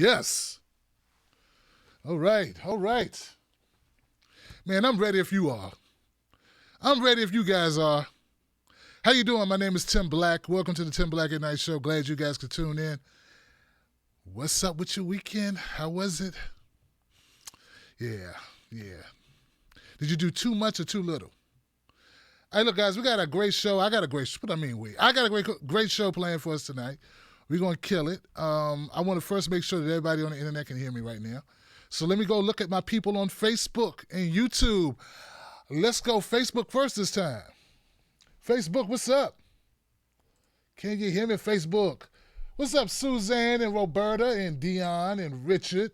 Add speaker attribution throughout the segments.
Speaker 1: Yes. All right. All right. Man, I'm ready if you are. I'm ready if you guys are. How you doing? My name is Tim Black. Welcome to the Tim Black at Night Show. Glad you guys could tune in. What's up with your weekend? How was it? Yeah. Did you do too much or too little? Hey, look, guys, we got a great show. I got a great show planned for us tonight. We're going to kill it. I want to first make sure that everybody on the internet can hear me right now. So let me go look at my people on Facebook and YouTube. Let's go Facebook first this time. Facebook, what's up? Can you hear me, Facebook? What's up, Suzanne and Roberta and Dion and Richard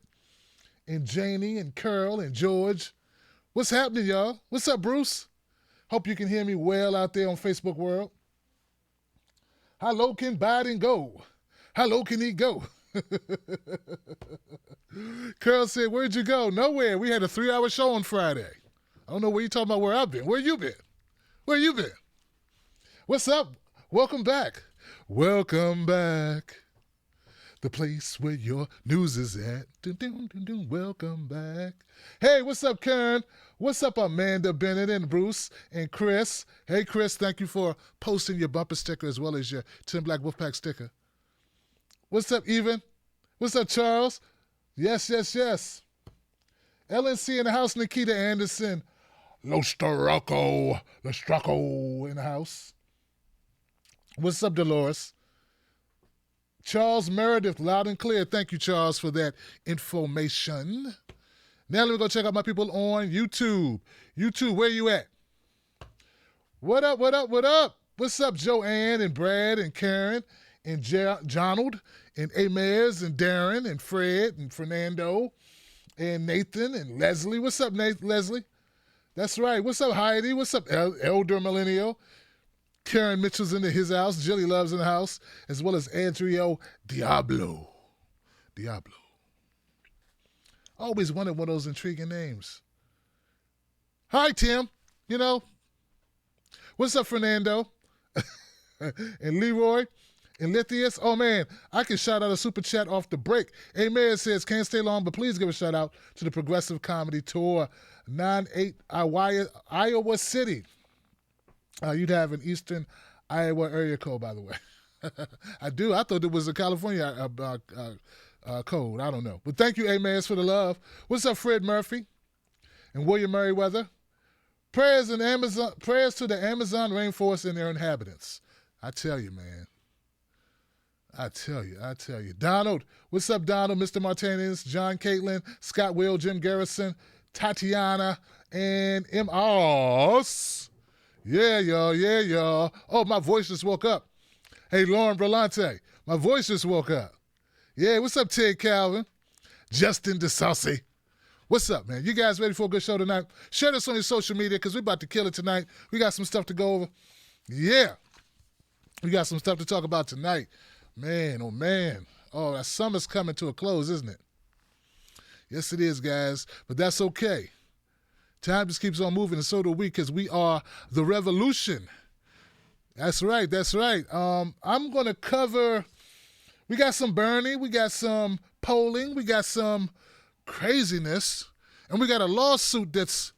Speaker 1: and Janie and Curl and George? What's happening, y'all? What's up, Bruce? Hope you can hear me well out there on Facebook world. How low can Biden go? How low can he go? Curl said, where'd you go? Nowhere. We had a 3-hour show on Friday. I don't know where you talking about where I've been. Where you been? Where you been? What's up? Welcome back. Welcome back. The place where your news is at. Welcome back. Hey, what's up, Karen? What's up, Amanda, Bennett, and Bruce, and Chris? Hey, Chris, thank you for posting your bumper sticker as well as your Tim Black Wolfpack sticker. What's up, Even? What's up, Charles? Yes. LNC in the house, Nikita Anderson. Los Rocco in the house. What's up, Dolores? Charles Meredith, loud and clear. Thank you, Charles, for that information. Now let me go check out my people on YouTube. YouTube, where you at? What up? What's up, Joanne and Brad and Karen and Jonald and Amers and Darren and Fred and Fernando and Nathan and Leslie. What's up, Leslie? That's right. What's up, Heidi? What's up, Elder Millennial? Karen Mitchell's in his house. Jilly Love's in the house, as well as Andrea Diablo. Always wanted one of those intriguing names. Hi, Tim. You know, what's up, Fernando? And Leroy and Lithius. Oh, man, I can shout out a super chat off the break. Amen says, can't stay long, but please give a shout out to the Progressive Comedy Tour, 9-8 Iowa City. You'd have an Eastern Iowa area code, by the way. I do. I thought it was a California code. I don't know. But thank you, Amen, for the love. What's up, Fred Murphy and William Merriweather? Prayers to the Amazon rainforest and their inhabitants. I tell you, man. I tell you. Donald, what's up, Donald? Mr. Martinez, John Caitlin, Scott Will, Jim Garrison, Tatiana, and M. Oss. Yeah, y'all. Oh, my voice just woke up. Hey, Lauren Brillante, my voice just woke up. Yeah, what's up, Ted Calvin? Justin DeSaucy. What's up, man? You guys ready for a good show tonight? Share this on your social media because we're about to kill it tonight. We got some stuff to go over. Yeah. We got some stuff to talk about tonight. Man, oh, man. Oh, that summer's coming to a close, isn't it? Yes, it is, guys. But that's okay. Time just keeps on moving, and so do we, because we are the revolution. That's right. I'm going to cover, we got some Bernie, we got some polling, we got some craziness, and we got a lawsuit that's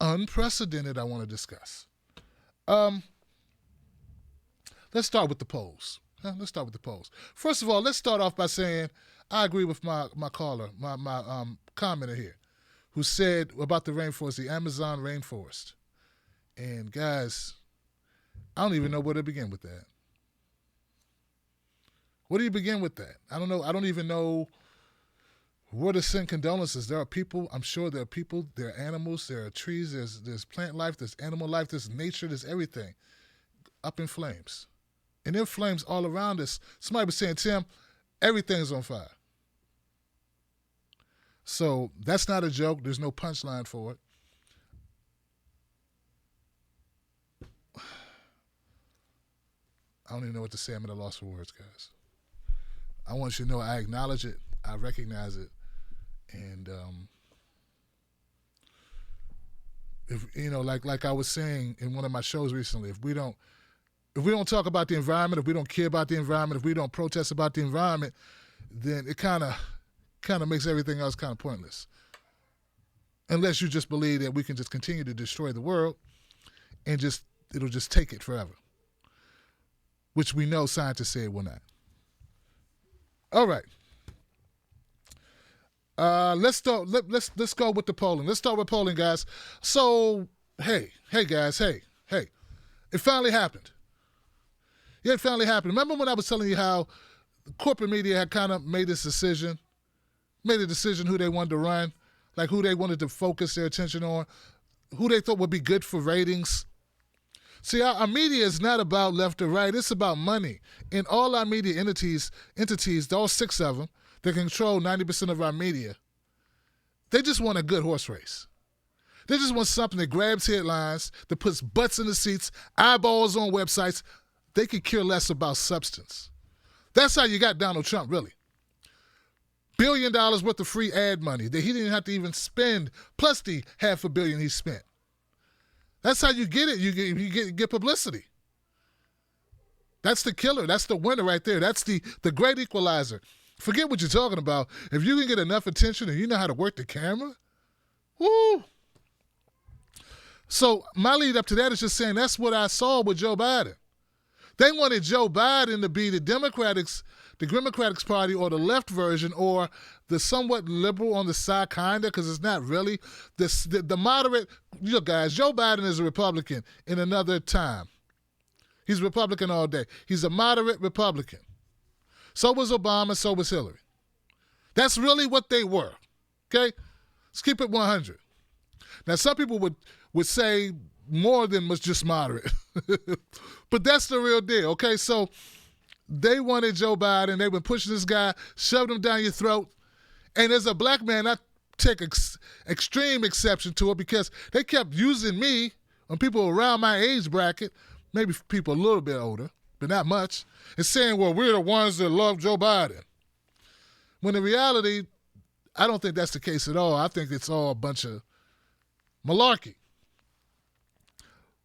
Speaker 1: unprecedented I want to discuss. Let's start with the polls. First of all, let's start off by saying I agree with my caller, my commenter here, who said about the rainforest, the Amazon rainforest. And guys, I don't even know where to begin with that. Where do you begin with that? I don't know. I don't even know where to send condolences. There are people, I'm sure there are people, there are animals, there are trees, there's plant life, there's animal life, there's nature, there's everything up in flames. And there are flames all around us. Somebody was saying, Tim, everything's on fire. So that's not a joke. There's no punchline for it. I don't even know what to say. I'm at a loss for words, guys. I want you to know I acknowledge it. I recognize it. And if like I was saying in one of my shows recently, if we don't talk about the environment, if we don't care about the environment, if we don't protest about the environment, then it kind of makes everything else kind of pointless. Unless you just believe that we can just continue to destroy the world and it'll just take it forever, which we know scientists say it will not. All right. Let's go with the polling. Let's start with polling, guys. So, hey, guys, hey. It finally happened. Yeah, it finally happened. Remember when I was telling you how the corporate media had kind of made a decision who they wanted to run, like who they wanted to focus their attention on, who they thought would be good for ratings? See, our media is not about left or right. It's about money. And all our media entities, all 6 of them, that control 90% of our media, they just want a good horse race. They just want something that grabs headlines, that puts butts in the seats, eyeballs on websites. They could care less about substance. That's how you got Donald Trump, really. $1 billion worth of free ad money that he didn't have to even spend, plus the $500 million he spent. That's how you get it. You get publicity. That's the killer. That's the winner right there. That's the great equalizer. Forget what you're talking about. If you can get enough attention and you know how to work the camera, woo. So my lead up to that is just saying that's what I saw with Joe Biden. They wanted Joe Biden to be the Democratic Party or the left version or the somewhat liberal on the side, kind of, because it's not really. The moderate, look, guys, Joe Biden is a Republican in another time. He's Republican all day. He's a moderate Republican. So was Obama, so was Hillary. That's really what they were, okay? Let's keep it 100. Now, some people would say more than was just moderate. But that's the real deal, okay? So they wanted Joe Biden. They've been pushing this guy, shoved him down your throat. And as a black man, I take extreme exception to it because they kept using me on people around my age bracket, maybe people a little bit older, but not much, and saying, well, we're the ones that love Joe Biden. When in reality, I don't think that's the case at all. I think it's all a bunch of malarkey.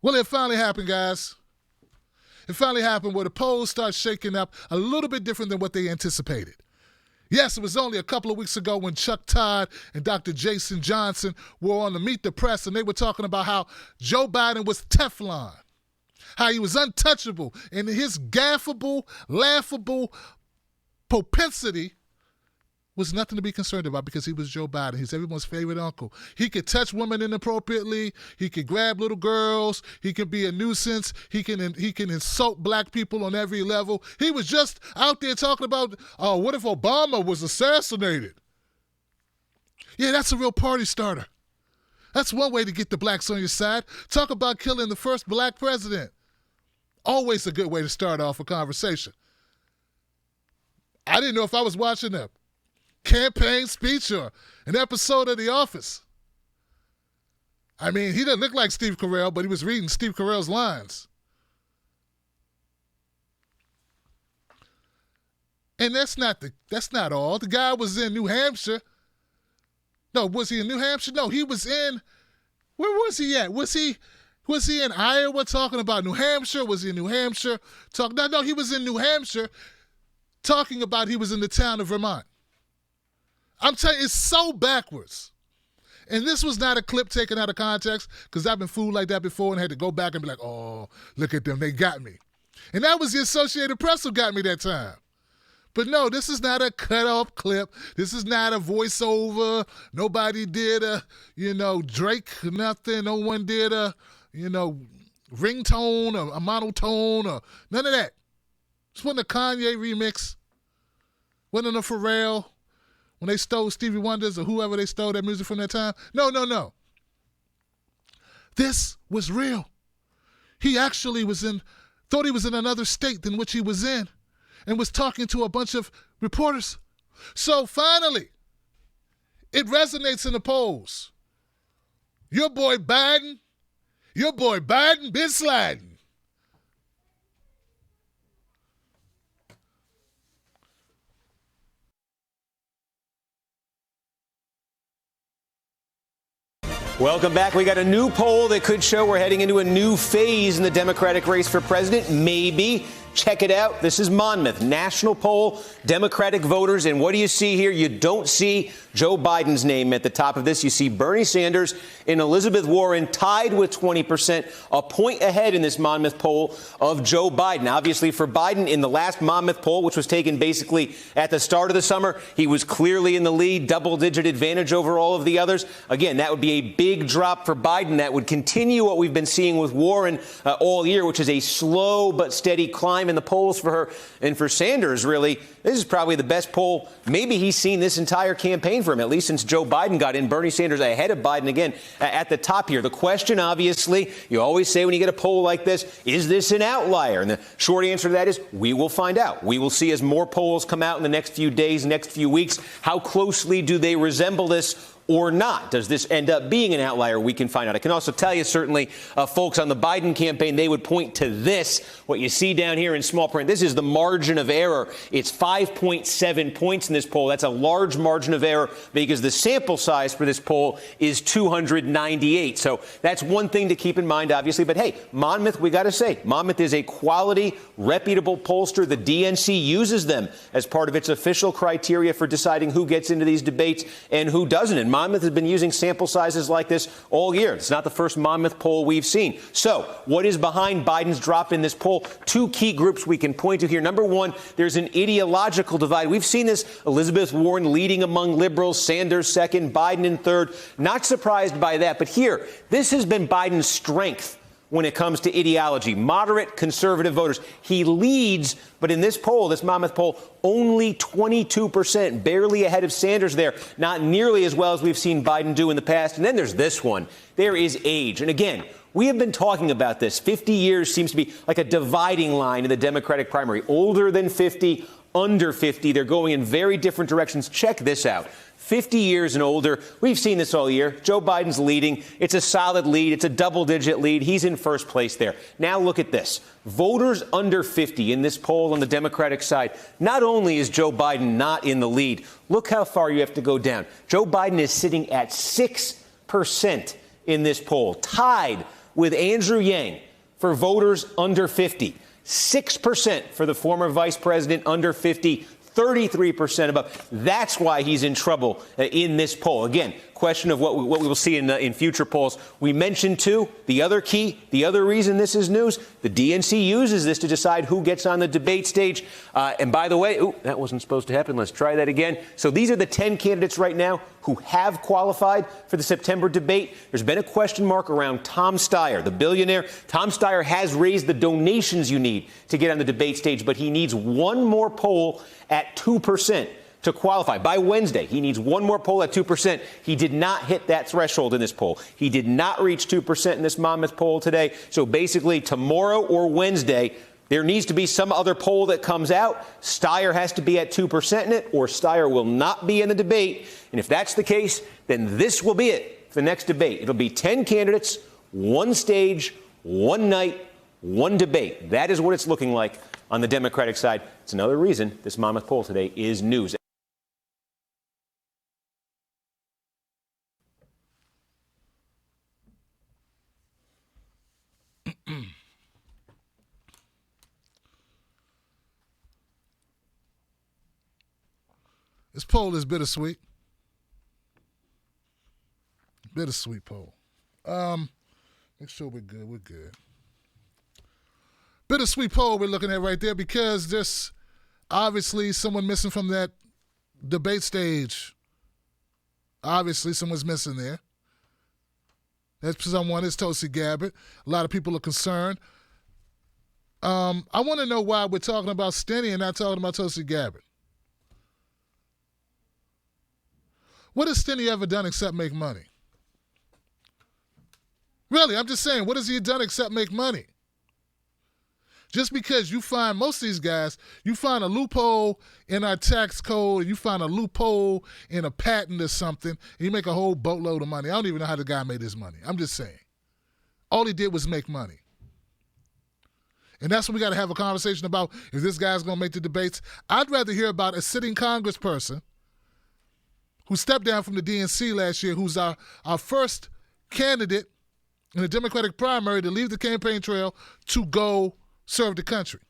Speaker 1: Well, it finally happened, guys. It finally happened where the polls start shaking up a little bit different than what they anticipated. Yes, it was only a couple of weeks ago when Chuck Todd and Dr. Jason Johnson were on the Meet the Press, and they were talking about how Joe Biden was Teflon, how he was untouchable, and his gaffable, laughable propensity was nothing to be concerned about because he was Joe Biden. He's everyone's favorite uncle. He could touch women inappropriately. He could grab little girls. He could be a nuisance. He can insult black people on every level. He was just out there talking about, what if Obama was assassinated? Yeah, that's a real party starter. That's one way to get the blacks on your side. Talk about killing the first black president. Always a good way to start off a conversation. I didn't know if I was watching a campaign speech or an episode of The Office. I mean, he didn't look like Steve Carell, but he was reading Steve Carell's lines. And that's not all. The guy was in New Hampshire. No, was he in New Hampshire? No, he was in, where was he at? Was he in Iowa talking about New Hampshire? Was he in New Hampshire? No, he was in New Hampshire talking about he was in the town of Vermont. I'm telling you, it's so backwards. And this was not a clip taken out of context because I've been fooled like that before and had to go back and be like, oh, look at them. They got me. And that was the Associated Press who got me that time. But no, this is not a cut-off clip. This is not a voiceover. Nobody did a, Drake, nothing. No one did a, ringtone or a monotone or none of that. This wasn't a Kanye remix. Wasn't a Pharrell. When they stole Stevie Wonder's or whoever they stole that music from that time. No. This was real. He actually thought he was in another state than which he was in and was talking to a bunch of reporters. So finally, it resonates in the polls. Your boy Biden been sliding.
Speaker 2: Welcome back. We got a new poll that could show we're heading into a new phase in the Democratic race for president. Maybe. Check it out. This is Monmouth, national poll, Democratic voters. And what do you see here? You don't see Joe Biden's name at the top of this. You see Bernie Sanders and Elizabeth Warren tied with 20%, a point ahead in this Monmouth poll of Joe Biden. Obviously, for Biden, in the last Monmouth poll, which was taken basically at the start of the summer, he was clearly in the lead, double-digit advantage over all of the others. Again, that would be a big drop for Biden. That would continue what we've been seeing with Warren all year, which is a slow but steady climb in the polls for her. And for Sanders, really, this is probably the best poll maybe he's seen this entire campaign for him, at least since Joe Biden got in. Bernie Sanders ahead of Biden again at the top here. The question, obviously, you always say when you get a poll like this, is this an outlier? And the short answer to that is we will find out. We will see as more polls come out in the next few days, next few weeks, how closely do they resemble this or not? Does this end up being an outlier? We can find out. I can also tell you, certainly, folks on the Biden campaign, they would point to this, what you see down here in small print. This is the margin of error. It's 5.7 points in this poll. That's a large margin of error because the sample size for this poll is 298. So that's one thing to keep in mind, obviously. But, hey, Monmouth, we got to say, Monmouth is a quality, reputable pollster. The DNC uses them as part of its official criteria for deciding who gets into these debates and who doesn't. And Monmouth has been using sample sizes like this all year. It's not the first Monmouth poll we've seen. So what is behind Biden's drop in this poll? Two key groups we can point to here. Number one, there's an ideological divide. We've seen this. Elizabeth Warren leading among liberals, Sanders second, Biden in third. Not surprised by that. But here, this has been Biden's strength when it comes to ideology. Moderate conservative voters. He leads, but in this poll, this Monmouth poll, only 22%, barely ahead of Sanders there. Not nearly as well as we've seen Biden do in the past. And then there's this one. There is age. And again, we have been talking about this. 50 years seems to be like a dividing line in the Democratic primary. Older than 50, under 50. They're going in very different directions. Check this out. 50 years and older. We've seen this all year. Joe Biden's leading. It's a solid lead. It's a double-digit lead. He's in first place there. Now look at this. Voters under 50 in this poll on the Democratic side. Not only is Joe Biden not in the lead, look how far you have to go down. Joe Biden is sitting at 6% in this poll, tied with Andrew Yang for voters under 50. 6% for the former vice president under 50. 33% above. That's why he's in trouble in this poll. Again, question of what we will see in future polls. We mentioned, too, the other key, the other reason this is news, the DNC uses this to decide who gets on the debate stage. And by the way, that wasn't supposed to happen. Let's try that again. So these are the 10 candidates right now who have qualified for the September debate. There's been a question mark around Tom Steyer, the billionaire. Tom Steyer has raised the donations you need to get on the debate stage, but he needs one more poll at 2% to qualify. By Wednesday, he needs one more poll at 2%. He did not hit that threshold in this poll. He did not reach 2% in this Monmouth poll today. So basically, tomorrow or Wednesday, there needs to be some other poll that comes out. Steyer has to be at 2% in it, or Steyer will not be in the debate. And if that's the case, then this will be it for the next debate. It'll be 10 candidates, one stage, one night, one debate. That is what it's looking like on the Democratic side. It's another reason this Monmouth poll today is news.
Speaker 1: This poll is bittersweet. Bittersweet poll. Make sure we're good. We're good. Bittersweet poll we're looking at right there because there's obviously someone missing from that debate stage. Obviously, someone's missing there. That someone is Tulsi Gabbard. A lot of people are concerned. I want to know why we're talking about Steny and not talking about Tulsi Gabbard. What has Steny ever done except make money? Really, I'm just saying, what has he done except make money? Just because you find most of these guys, you find a loophole in our tax code, and you find a loophole in a patent or something, and you make a whole boatload of money. I don't even know how the guy made his money. I'm just saying. All he did was make money. And that's what we got to have a conversation about, if this guy's going to make the debates. I'd rather hear about a sitting congressperson who stepped down from the DNC last year, who's our first candidate in the Democratic primary to leave the campaign trail to go serve the country.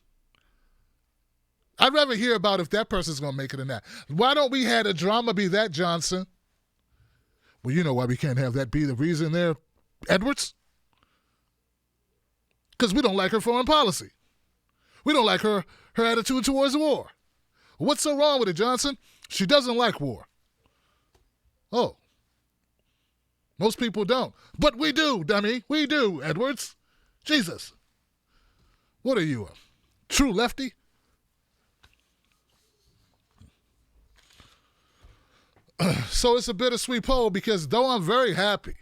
Speaker 1: I'd rather hear about if that person's going to make it or not. Why don't we have the drama be that, Johnson? Well, you know why we can't have that be the reason there, Edwards? Because we don't like her foreign policy. We don't like her attitude towards war. What's so wrong with it, Johnson? She doesn't like war. Oh. Most people don't. But we do, dummy. We do, Edwards. Jesus. What are you, a true lefty? So it's a bittersweet poll because though I'm very happy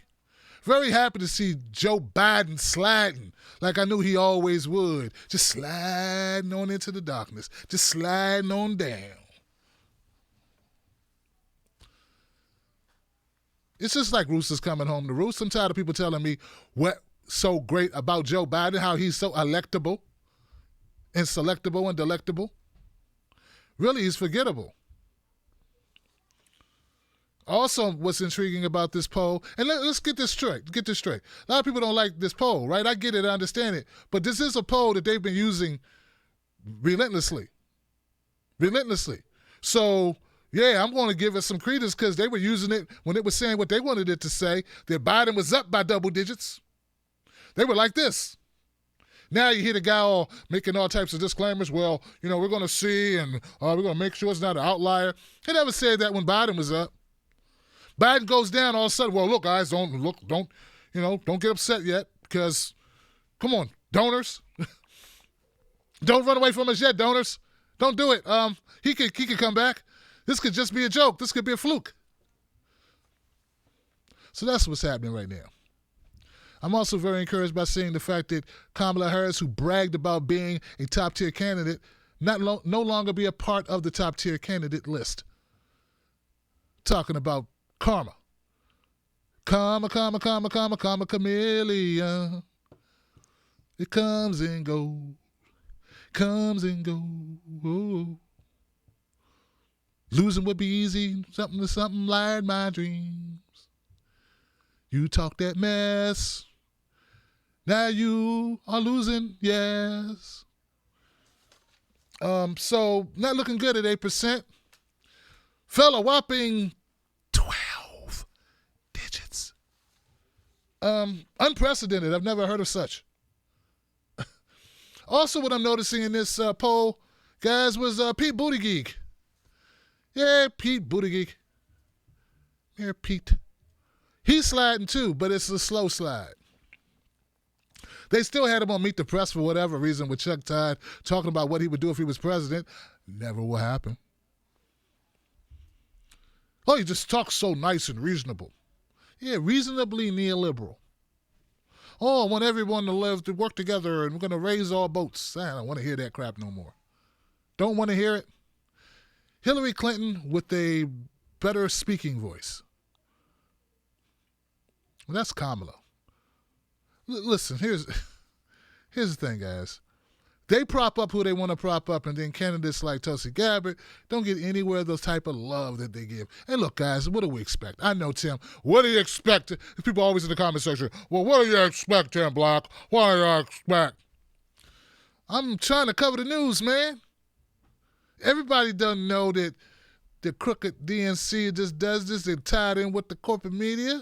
Speaker 1: to see Joe Biden sliding like I knew he always would, just sliding on into the darkness, just sliding on down. It's just like Rooster's coming home to roost. I'm tired of people telling me what's so great about Joe Biden, how he's so electable and selectable and delectable. Really, he's forgettable. Also, what's intriguing about this poll, and let's get this straight. A lot of people don't like this poll, right? I get it, I understand it. But this is a poll that they've been using relentlessly. So, yeah, I'm going to give it some credence because they were using it when it was saying what they wanted it to say, that Biden was up by double digits. They were like this. Now you hear the guy all making all types of disclaimers. Well, we're going to see, and we're going to make sure it's not an outlier. He never said that when Biden was up. Biden goes down all of a sudden. Well, look, guys, don't get upset yet because, come on, donors, don't run away from us yet, donors. Don't do it. He could come back. This could just be a joke. This could be a fluke. So that's what's happening right now. I'm also very encouraged by seeing the fact that Kamala Harris, who bragged about being a top-tier candidate, no longer be a part of the top-tier candidate list. Talking about karma. Karma, chameleon. It comes and goes. Oh. Losing would be easy. Something to something like my dreams. You talk that mess. Now you are losing, yes. So not looking good at 8%. Fell a whopping 12 digits. Unprecedented. I've never heard of such. Also, what I'm noticing in this poll, guys, was Pete Buttigieg. Yeah, Pete Buttigieg. Yeah, Pete. He's sliding too, but it's a slow slide. They still had him on Meet the Press for whatever reason with Chuck Todd talking about what he would do if he was president. Never will happen. Oh, he just talks so nice and reasonable. Yeah, reasonably neoliberal. Oh, I want everyone to work together and we're going to raise all boats. I don't want to hear that crap no more. Don't want to hear it. Hillary Clinton with a better speaking voice. Well, that's Kamala. Listen, here's the thing, guys. They prop up who they want to prop up, and then candidates like Tulsi Gabbard don't get anywhere those type of love that they give. And look, guys, what do we expect? I know, Tim. What do you expect? People always in the comment section, well, what do you expect, Tim Black? What do you expect? I'm trying to cover the news, man. Everybody doesn't know that the crooked DNC just does this and tied in with the corporate media.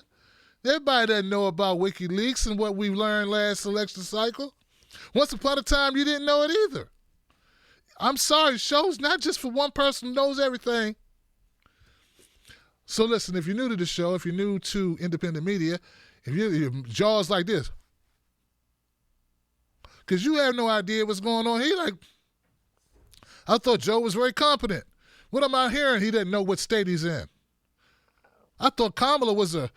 Speaker 1: Everybody doesn't know about WikiLeaks and what we learned last election cycle. Once upon a time, you didn't know it either. I'm sorry, show's not just for one person who knows everything. So listen, if you're new to the show, if you're new to independent media, if your jaw's like this, because you have no idea what's going on here. Like, I thought Joe was very competent. What am I hearing? He doesn't know what state he's in. I thought Kamala was a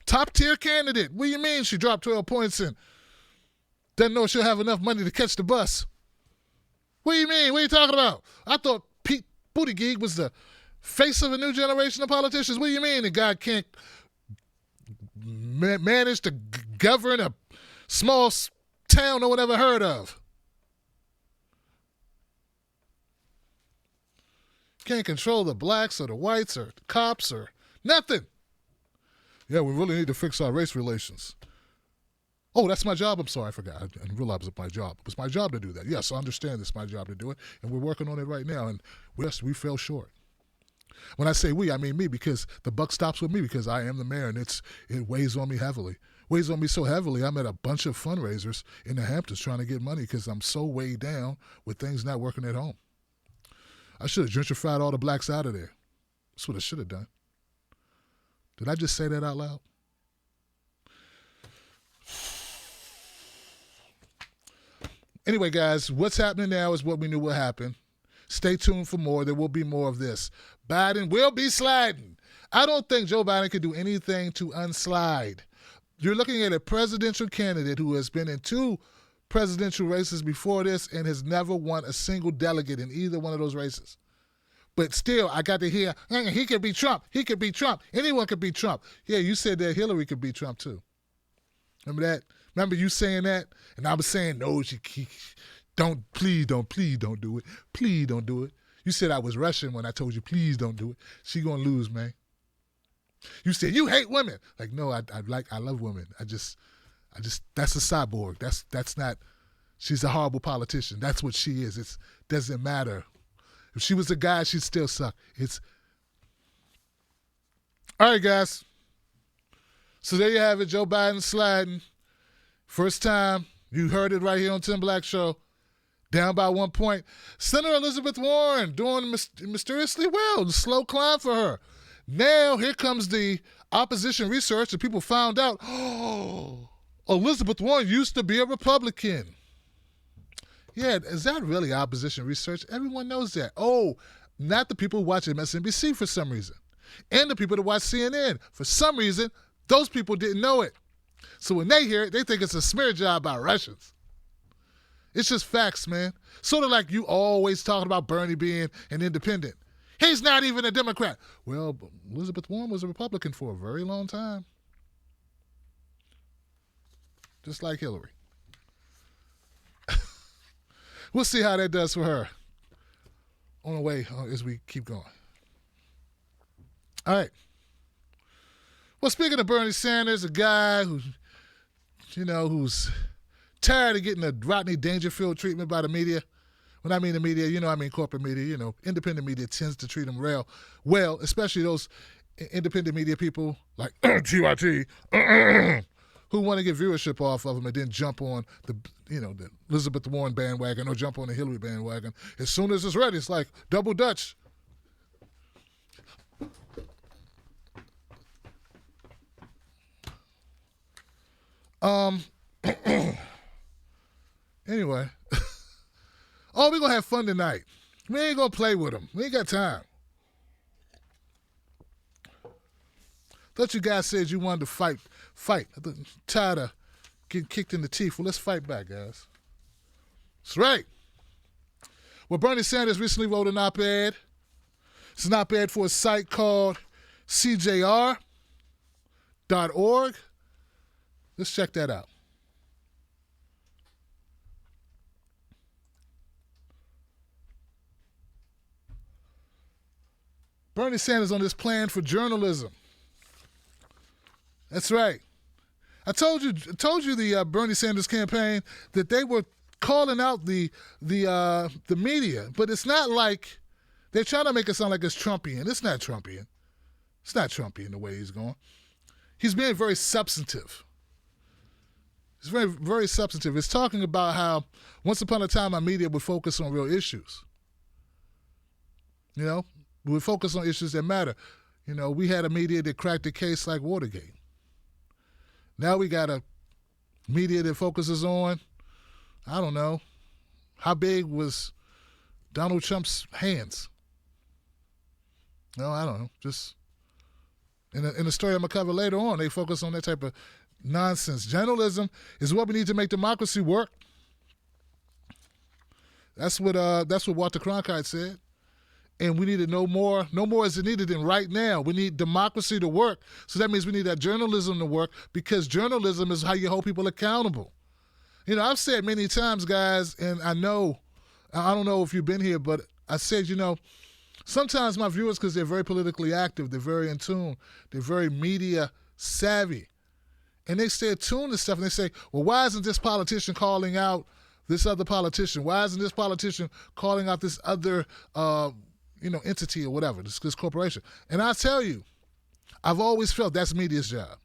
Speaker 1: top-tier candidate. What do you mean she dropped 12 points and doesn't know she'll have enough money to catch the bus? What do you mean? What are you talking about? I thought Pete Buttigieg was the face of a new generation of politicians. What do you mean the guy can't manage to govern a small town no one ever heard of? Can't control the blacks or the whites or the cops or nothing. Yeah, we really need to fix our race relations. Oh, that's my job. I'm sorry, I forgot. I didn't realize it was my job. It was my job to do that. Yes, I understand it's my job to do it, and we're working on it right now. And yes, we fell short. When I say we, I mean me, because the buck stops with me, because I am the mayor, and it weighs on me heavily. Weighs on me so heavily, I'm at a bunch of fundraisers in the Hamptons trying to get money because I'm so weighed down with things not working at home. I should have gentrified all the blacks out of there. That's what I should have done. Did I just say that out loud? Anyway, guys, what's happening now is what we knew would happen. Stay tuned for more. There will be more of this. Biden will be sliding. I don't think Joe Biden can do anything to unslide. You're looking at a presidential candidate who has been in 2 presidential races before this and has never won a single delegate in either one of those races. But still, I got to hear, he could be Trump. He could be Trump. Anyone could be Trump. Yeah, you said that Hillary could be Trump too. Remember that? Remember you saying that? And I was saying, no, please don't do it. Please don't do it. You said I was rushing when I told you, please don't do it. She gonna lose, man. You said you hate women. Like, no, I love women. I just that's a cyborg. That's not, she's a horrible politician. That's what she is. It doesn't matter. If she was a guy, she'd still suck. All right, guys. So there you have it, Joe Biden sliding. First time, you heard it right here on Tim Black Show. Down by 1 point. Senator Elizabeth Warren doing mysteriously well. The slow climb for her. Now here comes the opposition research, and people found out, Elizabeth Warren used to be a Republican. Yeah, is that really opposition research? Everyone knows that. Oh, not the people who watch MSNBC for some reason. And the people that watch CNN. For some reason, those people didn't know it. So when they hear it, they think it's a smear job by Russians. It's just facts, man. Sort of like you always talking about Bernie being an independent. He's not even a Democrat. Well, Elizabeth Warren was a Republican for a very long time. Just like Hillary. We'll see how that does for her on the way as we keep going. All right. Well, speaking of Bernie Sanders, a guy who's tired of getting the Rodney Dangerfield treatment by the media. When I mean the media, I mean corporate media. Independent media tends to treat him well, especially those independent media people like TYT who want to get viewership off of him and then jump on the Elizabeth Warren bandwagon or jump on the Hillary bandwagon. As soon as it's ready, it's like double Dutch. Anyway. Oh, we're going to have fun tonight. We ain't going to play with them. We ain't got time. Thought you guys said you wanted to fight. I'm tired of getting kicked in the teeth. Well, let's fight back, guys. That's right. Well, Bernie Sanders recently wrote an op-ed. It's an op-ed for a site called CJR.org. Let's check that out. Bernie Sanders on this plan for journalism. That's right. I told you the Bernie Sanders campaign that they were calling out the media, but it's not like they're trying to make it sound like it's Trumpian. It's not Trumpian. It's not Trumpian the way he's going. He's being very substantive. It's very, very substantive. It's talking about how once upon a time our media would focus on real issues. We would focus on issues that matter. We had a media that cracked a case like Watergate. Now we got a media that focuses on, I don't know, how big was Donald Trump's hands? No, I don't know. Just in the story I'm going to cover later on, they focus on that type of nonsense. Journalism is what we need to make democracy work. That's what Walter Cronkite said. And we need to know more. No more is needed than right now. We need democracy to work. So that means we need that journalism to work, because journalism is how you hold people accountable. I've said many times, guys, and I don't know if you've been here, but I said, sometimes my viewers, because they're very politically active, they're very in tune, they're very media savvy. and they stay attuned to stuff, and they say, well, why isn't this politician calling out this other politician? Why isn't this politician calling out this other, entity or whatever, this corporation? And I tell you, I've always felt that's media's job.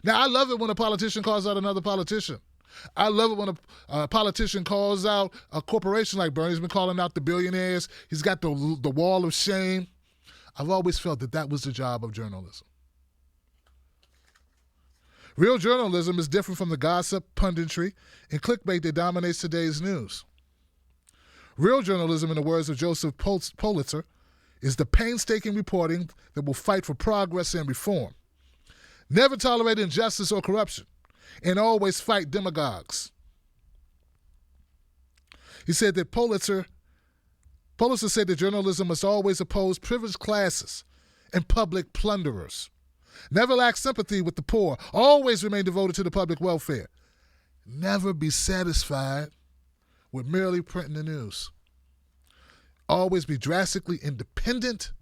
Speaker 1: Now, I love it when a politician calls out another politician. I love it when a politician calls out a corporation like Bernie's been calling out the billionaires. He's got the wall of shame. I've always felt that was the job of journalism. Real journalism is different from the gossip, punditry, and clickbait that dominates today's news. Real journalism, in the words of Joseph Pulitzer, is the painstaking reporting that will fight for progress and reform, never tolerate injustice or corruption, and always fight demagogues. He said that Pulitzer said that journalism must always oppose privileged classes and public plunderers, never lack sympathy with the poor, always remain devoted to the public welfare, never be satisfied with merely printing the news, always be drastically independent,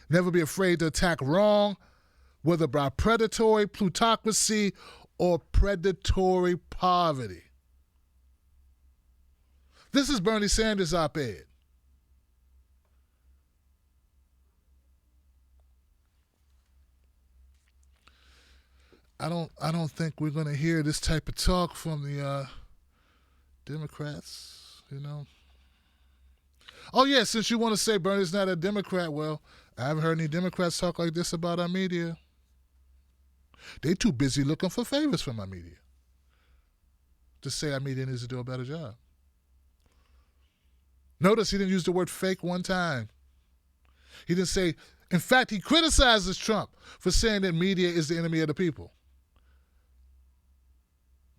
Speaker 1: never be afraid to attack wrong, whether by predatory plutocracy or predatory poverty. This is Bernie Sanders' op-ed. I don't think we're going to hear this type of talk from the Democrats, Oh, yeah, since you want to say Bernie's not a Democrat, well, I haven't heard any Democrats talk like this about our media. They too busy looking for favors from our media to say our media needs to do a better job. Notice he didn't use the word fake one time. He didn't say, in fact, he criticizes Trump for saying that media is the enemy of the people.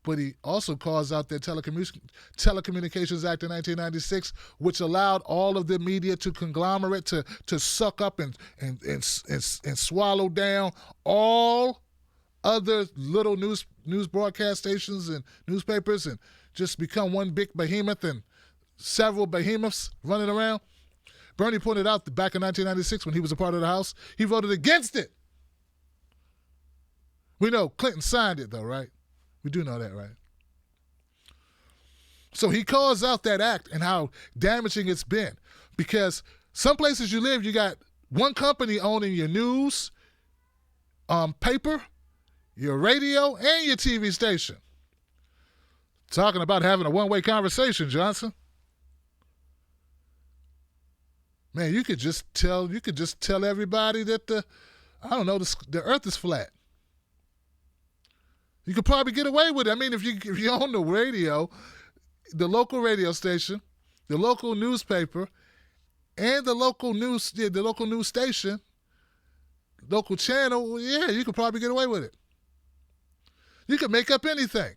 Speaker 1: But he also calls out the Telecommunications Act of 1996, which allowed all of the media to conglomerate, to suck up and swallow down all other little news broadcast stations and newspapers and just become one big behemoth and several behemoths running around. Bernie pointed out that back in 1996 when he was a part of the House, he voted against it. We know Clinton signed it though, right? We do know that, right? So he calls out that act and how damaging it's been, because some places you live, you got one company owning your news, paper, your radio, and your TV station. Talking about having a one-way conversation, Johnson. Man, you could just tell everybody that the earth is flat. You could probably get away with it. I mean, if you own the radio, the local radio station, the local newspaper, and the local news station, local channel, yeah, you could probably get away with it. You could make up anything.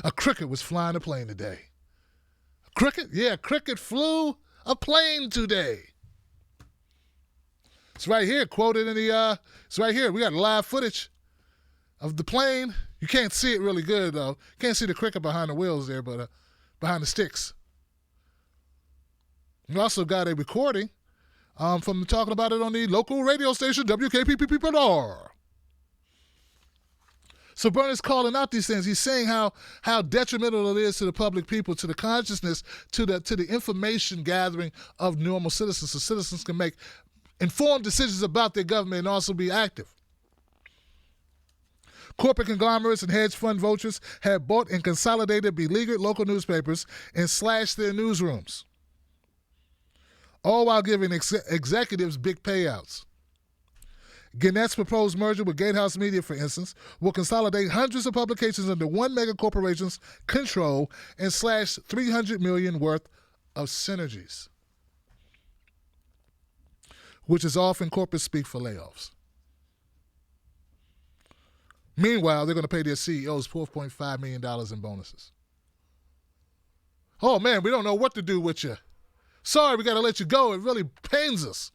Speaker 1: A cricket was flying a plane today. A cricket? Yeah, a cricket flew a plane today. It's right here, quoted in the, it's right here. We got live footage of the plane. You can't see it really good, though. Can't see the cricket behind the wheels there, but behind the sticks. We also got a recording from talking about it on the local radio station, WKPPPR. So Bernie's calling out these things. He's saying how detrimental it is to the public people, to the consciousness, to the information gathering of normal citizens, so citizens can make informed decisions about their government and also be active. Corporate conglomerates and hedge fund vultures have bought and consolidated beleaguered local newspapers and slashed their newsrooms, all while giving executives big payouts. Gannett's proposed merger with Gatehouse Media, for instance, will consolidate hundreds of publications under one mega corporation's control and slash $300 million worth of synergies, which is often corporate speak for layoffs. Meanwhile, they're going to pay their CEOs $4.5 million in bonuses. Oh, man, we don't know what to do with you. Sorry, we got to let you go. It really pains us.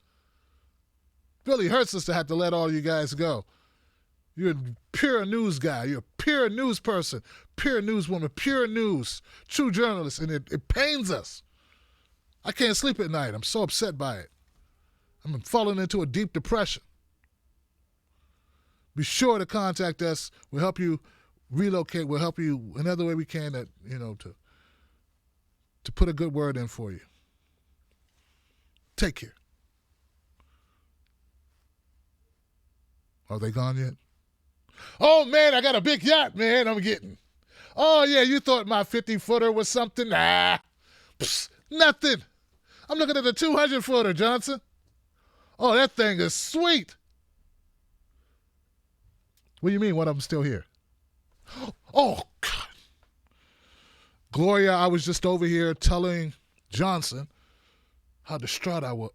Speaker 1: It really hurts us to have to let all you guys go. You're a pure news guy. You're a pure news person, pure newswoman, pure news, true journalist, and it pains us. I can't sleep at night. I'm so upset by it. I'm falling into a deep depression be sure to contact us. We'll help you relocate. We'll help you another way we can to put a good word in for you. Take care. Are they gone yet? Oh, man, I got a big yacht, man, I'm getting. Oh, yeah, you thought my 50-footer was something? Nah, nothing. I'm looking at the 200-footer, Johnson. Oh, that thing is sweet. What do you mean one of them's still here? Oh, God. Gloria, I was just over here telling Johnson how distraught I was.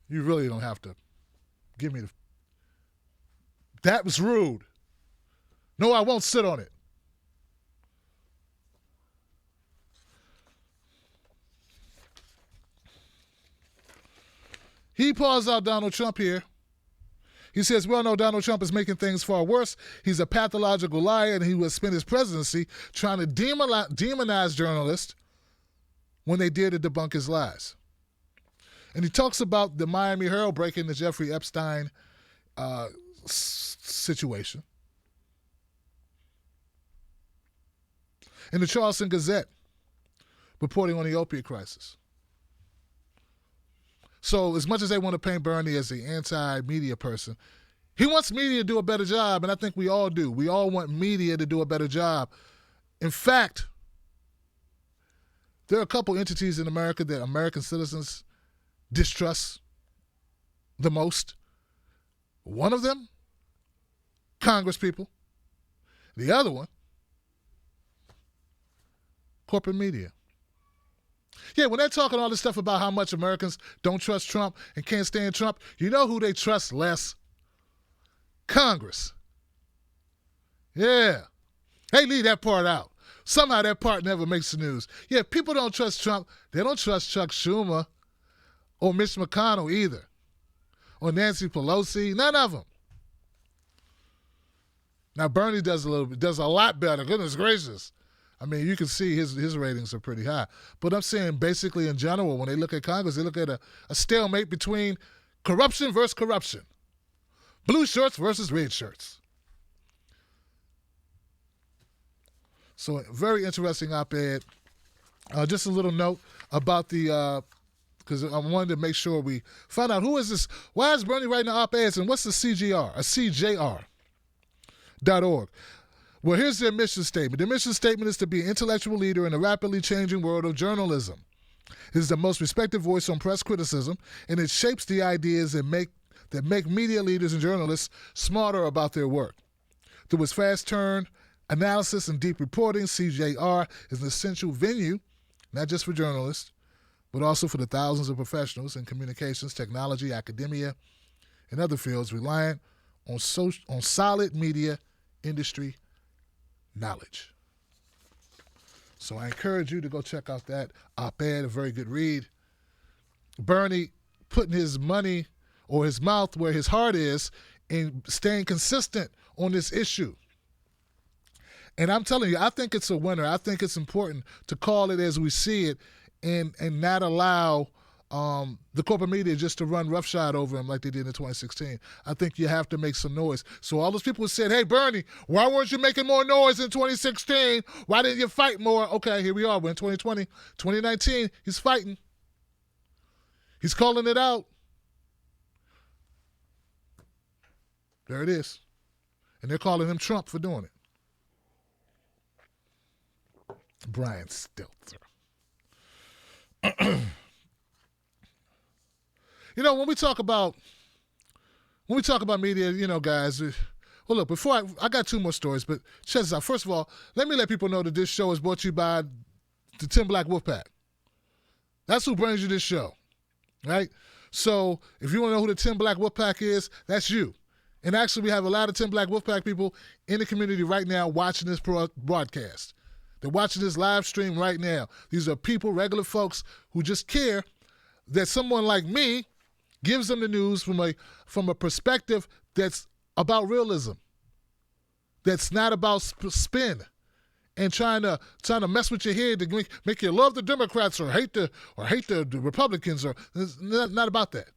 Speaker 1: You really don't have to give me the... That was rude. No, I won't sit on it. He paws out Donald Trump here. He says, well, no, Donald Trump is making things far worse. He's a pathological liar, and he will spend his presidency trying to demonize journalists when they dare to debunk his lies. And he talks about the Miami Herald breaking the Jeffrey Epstein situation. And the Charleston Gazette reporting on the opiate crisis. So as much as they want to paint Bernie as the anti-media person, he wants media to do a better job, and I think we all do. We all want media to do a better job. In fact, there are a couple entities in America that American citizens distrust the most. One of them, Congress people. The other one, corporate media. Yeah, when they're talking all this stuff about how much Americans don't trust Trump and can't stand Trump, you know who they trust less? Congress. Yeah. Hey, leave that part out. Somehow that part never makes the news. Yeah, people don't trust Trump. They don't trust Chuck Schumer or Mitch McConnell either. Or Nancy Pelosi. None of them. Now, Bernie does a lot better. Goodness gracious. I mean, you can see his ratings are pretty high. But I'm saying basically in general, when they look at Congress, they look at a stalemate between corruption versus corruption. Blue shirts versus red shirts. So a very interesting op-ed. Just a little note about the, because I wanted to make sure we find out who is this, why is Bernie writing the op-eds and what's the CJR.org. Well, here's their mission statement. Their mission statement is to be an intellectual leader in a rapidly changing world of journalism. It is the most respected voice on press criticism, and it shapes the ideas that make media leaders and journalists smarter about their work. Through its fast turn, analysis, and deep reporting, CJR is an essential venue, not just for journalists, but also for the thousands of professionals in communications, technology, academia, and other fields reliant on solid media industry knowledge. So I encourage you to go check out that op-ed, a very good read. Bernie putting his money or his mouth where his heart is and staying consistent on this issue. And I'm telling you, I think it's a winner. I think it's important to call it as we see it and not allow the corporate media just to run roughshod over him like they did in 2016. I think you have to make some noise. So all those people who said, hey, Bernie, why weren't you making more noise in 2016? Why didn't you fight more? Okay, here we are. We're in 2020, 2019. He's fighting. He's calling it out. There it is. And they're calling him Trump for doing it. Brian Stelter. You know, when we talk about media, you know, guys, well, look, before I got two more stories, but check this out. First of all, let me let people know that this show is brought to you by the Tim Black Wolfpack. That's who brings you this show, right? So if you want to know who the Tim Black Wolfpack is, that's you. And actually, we have a lot of Tim Black Wolfpack people in the community right now watching this broadcast. They're watching this live stream right now. These are people, regular folks, who just care that someone like me gives them the news from a perspective that's about realism, that's not about spin and trying to mess with your head to make you love the Democrats or hate the Republicans. Or it's not about that.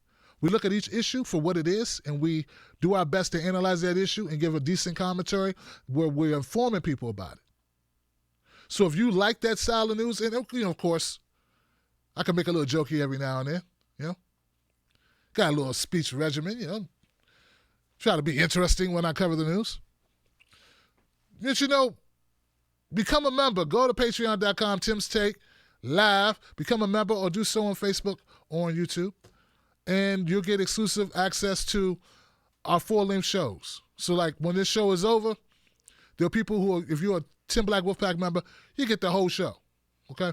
Speaker 1: We look at each issue for what it is, and we do our best to analyze that issue and give a decent commentary where we're informing people about it. So if you like that style of news, and of course, I can make a little jokey every now and then, Got a little speech regimen, Try to be interesting when I cover the news. But, become a member. Go to patreon.com, Tim's Take, live. Become a member or do so on Facebook or on YouTube. And you'll get exclusive access to our full-length shows. So, like, when this show is over, there are people who, if you're a Tim Black Wolfpack member, you get the whole show, okay?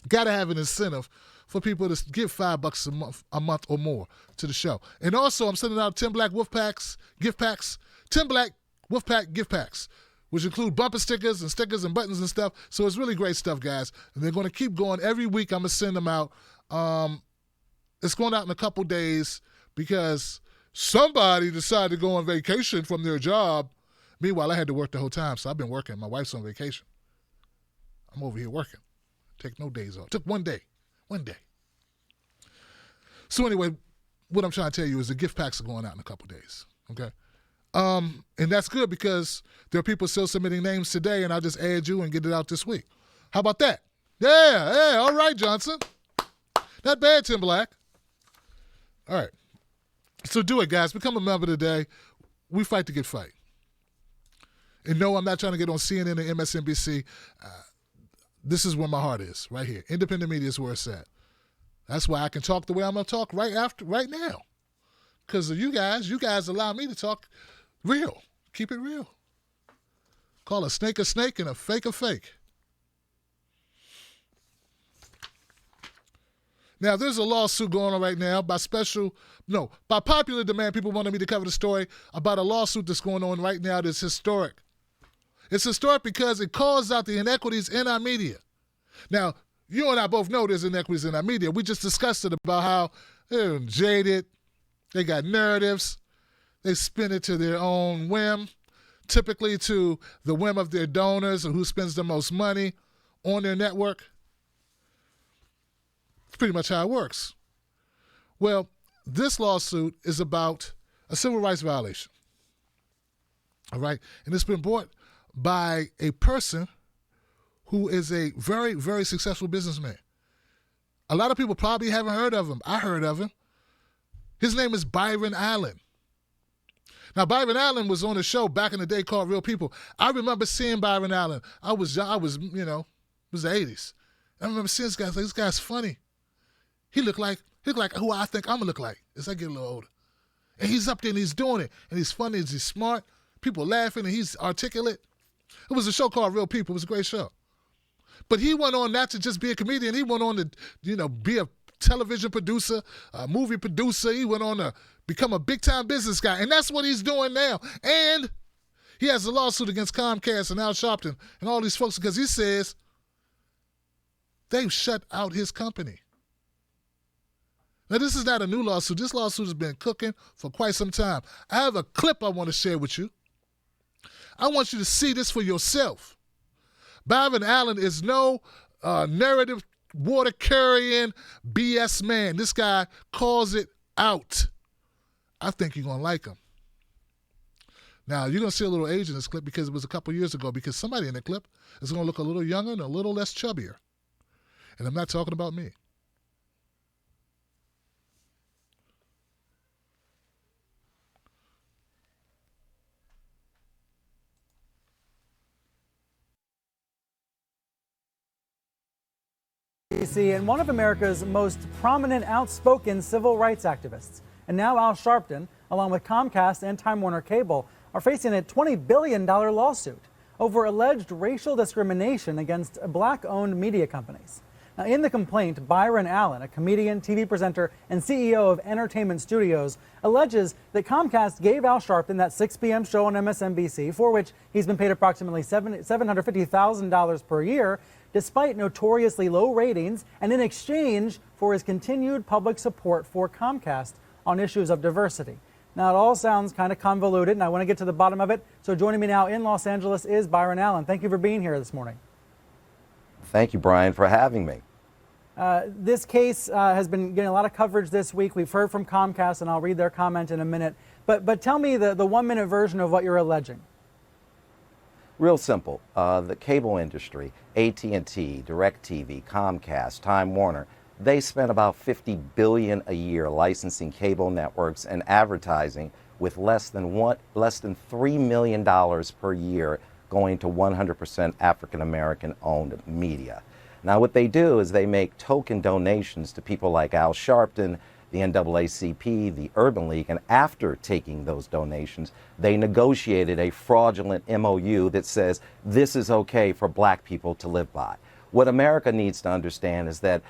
Speaker 1: Got to have an incentive for people to give $5 a month or more to the show. And also, I'm sending out Tim Black Wolfpacks gift packs, Tim Black Wolfpack gift packs, which include bumper stickers and buttons and stuff. So it's really great stuff, guys. And they're going to keep going. Every week I'm going to send them out. It's going out in a couple days because somebody decided to go on vacation from their job. Meanwhile, I had to work the whole time, so I've been working. My wife's on vacation. I'm over here working. Take no days off. Took one day. So anyway, what I'm trying to tell you is the gift packs are going out in a couple days, okay? And that's good because there are people still submitting names today, and I'll just add you and get it out this week. How about that? Yeah, all right, Johnson. Not bad, Tim Black. All right. So do it, guys. Become a member today. We fight to get fight. And no, I'm not trying to get on CNN and MSNBC. This is where my heart is, right here. Independent media is where it's at. That's why I can talk the way I'm going to talk right now. Because of you guys allow me to talk real. Keep it real. Call a snake and a fake a fake. Now, there's a lawsuit going on right now by popular demand. People wanted me to cover the story about a lawsuit that's going on right now that's historic. It's historic because it calls out the inequities in our media. Now, you and I both know there's inequities in our media. We just discussed it about how they're jaded, they got narratives, they spin it to their own whim, typically to the whim of their donors or who spends the most money on their network. It's pretty much how it works. Well, this lawsuit is about a civil rights violation. All right? And it's been brought by a person who is a very, very successful businessman. A lot of people probably haven't heard of him. I heard of him. His name is Byron Allen. Now, Byron Allen was on a show back in the day called Real People. I remember seeing Byron Allen. I was it was the 80s. I remember seeing this guy. Like, this guy's funny. He looked like who I think I'm going to look like as I get a little older. And he's up there and he's doing it. And he's funny and he's smart. People laughing and he's articulate. It was a show called Real People. It was a great show. But he went on not to just be a comedian. He went on to, be a television producer, a movie producer. He went on to become a big-time business guy. And that's what he's doing now. And he has a lawsuit against Comcast and Al Sharpton and all these folks because he says they've shut out his company. Now, this is not a new lawsuit. This lawsuit has been cooking for quite some time. I have a clip I want to share with you. I want you to see this for yourself. Byron Allen is no narrative water-carrying BS man. This guy calls it out. I think you're going to like him. Now, you're going to see a little age in this clip because it was a couple years ago, because somebody in the clip is going to look a little younger and a little less chubbier. And I'm not talking about me.
Speaker 3: And one of America's most prominent, outspoken civil rights activists. And now Al Sharpton, along with Comcast and Time Warner Cable, are facing a $20 billion lawsuit over alleged racial discrimination against black-owned media companies. Now, in the complaint, Byron Allen, a comedian, TV presenter, and CEO of Entertainment Studios, alleges that Comcast gave Al Sharpton that 6 p.m. show on MSNBC, for which he's been paid approximately $750,000 per year, despite notoriously low ratings, and in exchange for his continued public support for Comcast on issues of diversity. Now, it all sounds kind of convoluted, and I want to get to the bottom of it. So joining me now in Los Angeles is Byron Allen. Thank you for being here this morning.
Speaker 4: Thank you, Brian, for having me.
Speaker 3: This case has been getting a lot of coverage this week. We've heard from Comcast, and I'll read their comment in a minute. But tell me the 1-minute version of what you're alleging.
Speaker 4: Real simple. The cable industry, AT&T, DirecTV, Comcast, Time Warner, they spent about $50 billion a year licensing cable networks and advertising, with less than $3 million per year going to 100% African American owned media. Now what they do is they make token donations to people like Al Sharpton, the NAACP, the Urban League, and after taking those donations, they negotiated a fraudulent MOU that says this is okay for black people to live by. What America needs to understand is that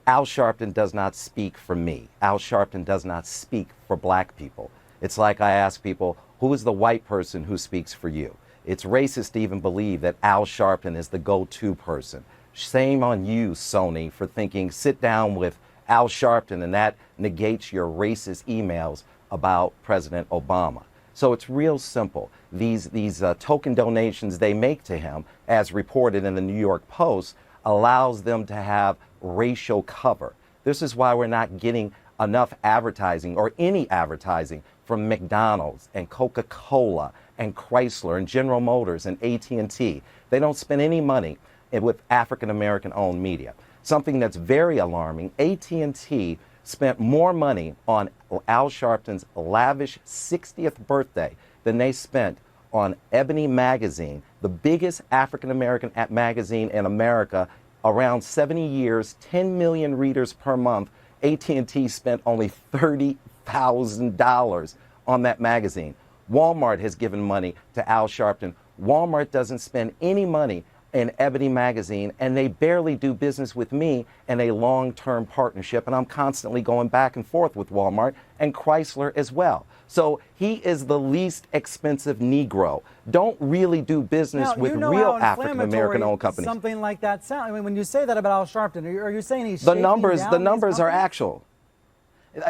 Speaker 4: Al Sharpton does not speak for me. Al Sharpton does not speak for black people. It's like I ask people, who is the white person who speaks for you? It's racist to even believe that Al Sharpton is the go-to person. Shame on you, Sony, for thinking sit down with Al Sharpton and that negates your racist emails about President Obama. So it's real simple. These token donations they make to him, as reported in the New York Post, allows them to have racial cover. This is why we're not getting enough advertising or any advertising from McDonald's and Coca-Cola and Chrysler and General Motors and AT&T. They don't spend any money with African American owned media. Something that's very alarming, AT&T spent more money on Al Sharpton's lavish 60th birthday than they spent on Ebony magazine, the biggest African American magazine in America, around 70 years, 10 million readers per month. AT&T spent only $30,000 on that magazine. Walmart has given money to Al Sharpton. Walmart doesn't spend any money in Ebony magazine, and they barely do business with me in a long-term partnership, and I'm constantly going back and forth with Walmart and Chrysler as well. So he is the least expensive Negro. Don't really do business
Speaker 3: now,
Speaker 4: with
Speaker 3: you know
Speaker 4: real African American owned companies.
Speaker 3: Something like that sound. I mean, when you say that about Al Sharpton, are you saying he's
Speaker 4: the
Speaker 3: shaking
Speaker 4: numbers?
Speaker 3: down
Speaker 4: The
Speaker 3: these
Speaker 4: numbers are
Speaker 3: companies?
Speaker 4: actual.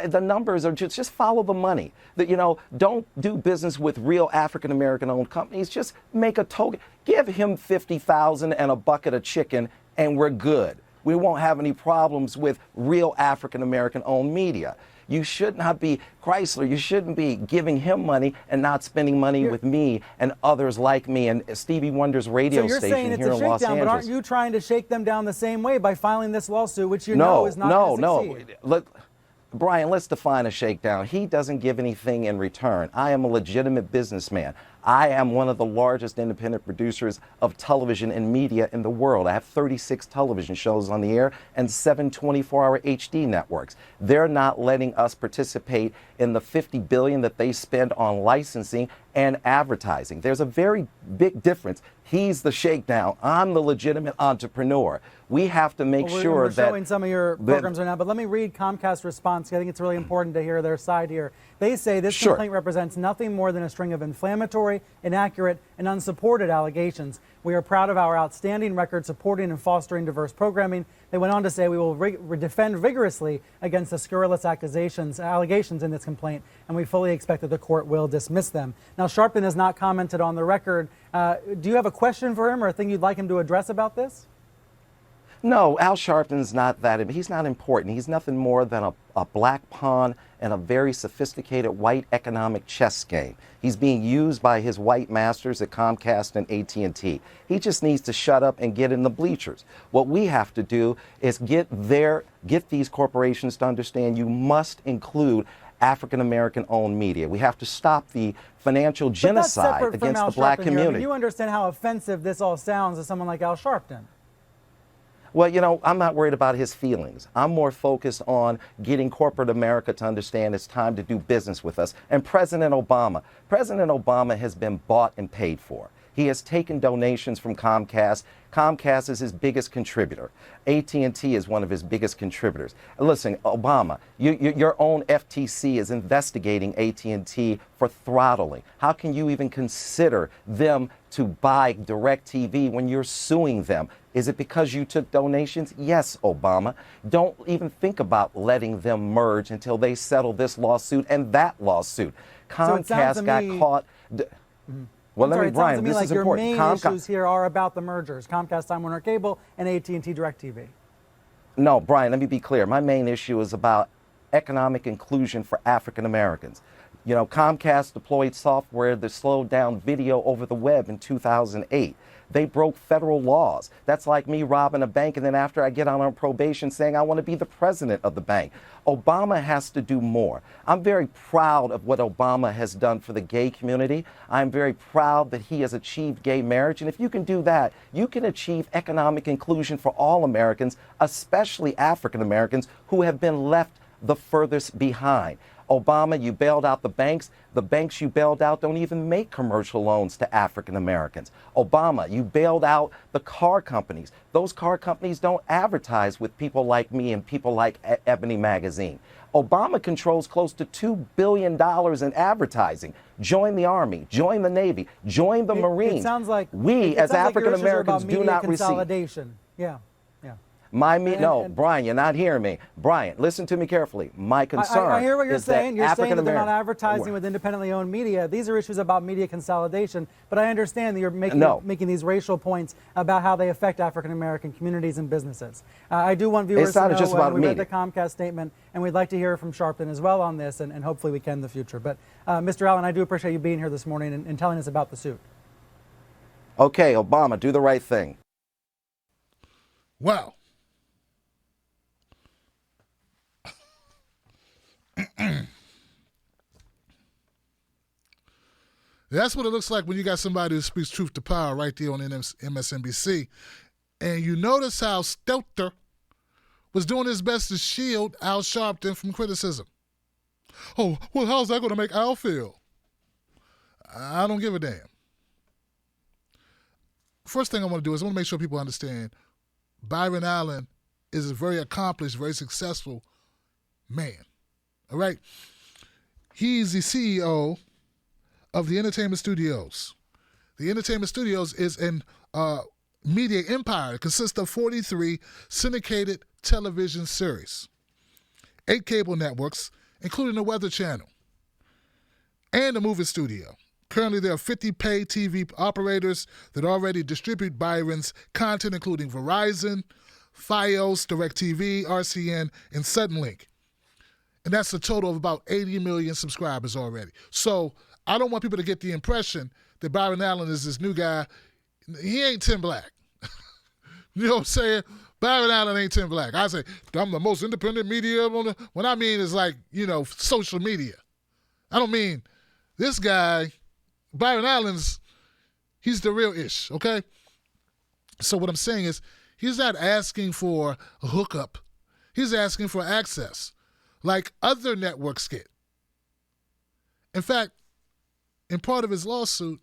Speaker 4: The numbers are just follow the money. That, you know, don't do business with real African American owned companies. Just make a token. Give him $50,000 and a bucket of chicken, and we're good. We won't have any problems with real African American owned media. You should not be Chrysler. You shouldn't be giving him money and not spending money with me and others like me and Stevie Wonder's radio station here in Los Angeles.
Speaker 3: But aren't you trying to shake them down the same way by filing this lawsuit, which you know is not going to succeed?
Speaker 4: Brian, let's define a shakedown. He doesn't give anything in return. I am a legitimate businessman. I am one of the largest independent producers of television and media in the world. I have 36 television shows on the air and 7 24-hour HD networks. They're not letting us participate in the $50 billion that they spend on licensing and advertising. There's a very big difference. He's the shakedown. I'm the legitimate entrepreneur. We have to make sure that...
Speaker 3: We're showing some of your programs right now, but let me read Comcast's response. I think it's really important to hear their side here. They say this complaint represents nothing more than a string of inflammatory, inaccurate, and unsupported allegations. We are proud of our outstanding record supporting and fostering diverse programming. They went on to say we will defend vigorously against the scurrilous allegations in this complaint, and we fully expect that the court will dismiss them. Now, Sharpton has not commented on the record. Do you have a question for him or a thing you'd like him to address about this?
Speaker 4: No, Al Sharpton's not that. He's not important. He's nothing more than a black pawn in a very sophisticated white economic chess game. He's being used by his white masters at Comcast and AT&T. He just needs to shut up and get in the bleachers. What we have to do is get these corporations to understand you must include African American owned media. We have to stop the financial genocide against the black community.
Speaker 3: I mean, you understand how offensive this all sounds to someone like Al Sharpton.
Speaker 4: Well, you know, I'm not worried about his feelings. I'm more focused on getting corporate America to understand it's time to do business with us. And President Obama has been bought and paid for. He has taken donations from Comcast. Comcast is his biggest contributor. AT&T is one of his biggest contributors. Listen, Obama, your own FTC is investigating AT&T for throttling. How can you even consider them to buy DirecTV when you're suing them? Is it because you took donations? Yes, Obama. Don't even think about letting them merge until they settle this lawsuit and that lawsuit. Comcast got caught. Well, let me, Brian, this is important.
Speaker 3: Your main issues here are about the mergers, Comcast, Time Warner Cable, and AT&T DirecTV.
Speaker 4: No, Brian, let me be clear. My main issue is about economic inclusion for African Americans. You know, Comcast deployed software that slowed down video over the web in 2008. They broke federal laws. That's like me robbing a bank and then after I get out on probation saying I want to be the president of the bank. Obama has to do more. I'm very proud of what Obama has done for the gay community. I'm very proud that he has achieved gay marriage. And if you can do that, you can achieve economic inclusion for all Americans, especially African Americans who have been left the furthest behind. Obama, you bailed out the banks. The banks you bailed out don't even make commercial loans to African Americans. Obama, you bailed out the car companies. Those car companies don't advertise with people like me and people like Ebony Magazine. Obama controls close to $2 billion in advertising. Join the Army, join the Navy, join the Marines.
Speaker 3: It sounds like
Speaker 4: we as African Americans do not receive.
Speaker 3: Consolidation. Yeah.
Speaker 4: Brian, you're not hearing me. Brian, listen to me carefully. My concern
Speaker 3: I hear what you're
Speaker 4: is
Speaker 3: saying. You're saying that they're not
Speaker 4: African-American-
Speaker 3: advertising with independently owned media. These are issues about media consolidation, but I understand that you're making these racial points about how they affect African-American communities and businesses. I do want viewers
Speaker 4: It's not
Speaker 3: to know
Speaker 4: just about
Speaker 3: we read
Speaker 4: media.
Speaker 3: the Comcast statement, and we'd like to hear from Sharpton as well on this, and hopefully we can in the future. But Mr. Allen, I do appreciate you being here this morning and telling us about the suit.
Speaker 4: Okay, Obama, do the right thing.
Speaker 1: Wow. That's what it looks like when you got somebody who speaks truth to power right there on MSNBC. And you notice how Stelter was doing his best to shield Al Sharpton from criticism. Oh, well, how's that going to make Al feel? I don't give a damn. First thing I want to do is I want to make sure people understand Byron Allen is a very accomplished, very successful man. All right? He's the CEO of the Entertainment Studios. The Entertainment Studios is an media empire. It consists of 43 syndicated television series, 8 cable networks, including the Weather Channel, and a movie studio. Currently, there are 50 paid TV operators that already distribute Byron's content, including Verizon, Fios, DirecTV, RCN, and Suddenlink. And that's a total of about 80 million subscribers already. So I don't want people to get the impression that Byron Allen is this new guy. He ain't Tim Black. You know what I'm saying? Byron Allen ain't Tim Black. I say, I'm the most independent media. What I mean is like, social media. I don't mean this guy, Byron Allen's, he's the real ish, okay? So what I'm saying is he's not asking for a hookup. He's asking for access, like other networks get. In fact, in part of his lawsuit,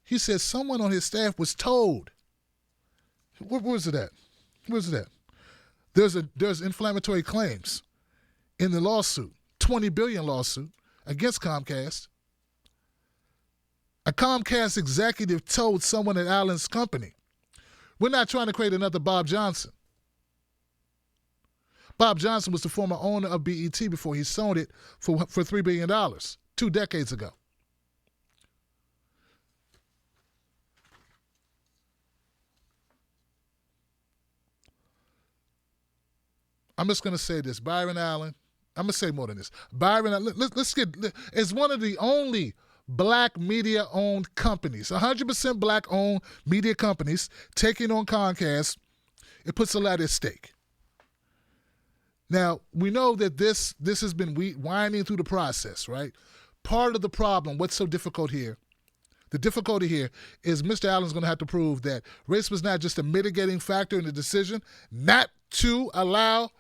Speaker 1: he said someone on his staff was told. Where's it at? Where's it at? There's inflammatory claims in the lawsuit, $20 billion lawsuit against Comcast. A Comcast executive told someone at Allen's company, we're not trying to create another Bob Johnson. Bob Johnson was the former owner of BET before he sold it for $3 billion 2 decades ago. I'm just going to say this. Byron Allen, I'm going to say more than this. Byron Allen, is one of the only black media-owned companies, 100% black-owned media companies taking on Comcast. It puts a lot at stake. Now, we know that this has been winding through the process, right? Part of the problem, what's so difficult here, the difficulty here is Mr. Allen's going to have to prove that race was not just a mitigating factor in the decision not to allow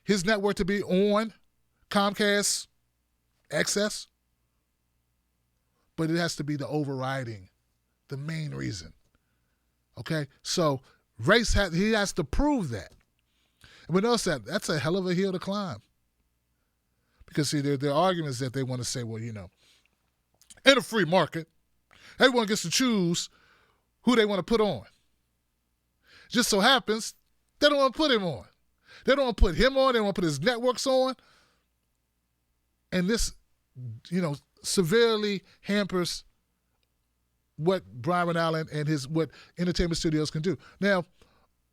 Speaker 1: his network to be on Comcast access, but it has to be the overriding, the main reason. Okay? So he has to prove that. And we notice that's a hell of a hill to climb. Because, see, there are arguments that they want to say, well, in a free market, everyone gets to choose who they want to put on. Just so happens, they don't want to put him on. They don't want to put him on. They don't want to put his networks on. And this, severely hampers what Byron Allen and what Entertainment Studios can do. Now,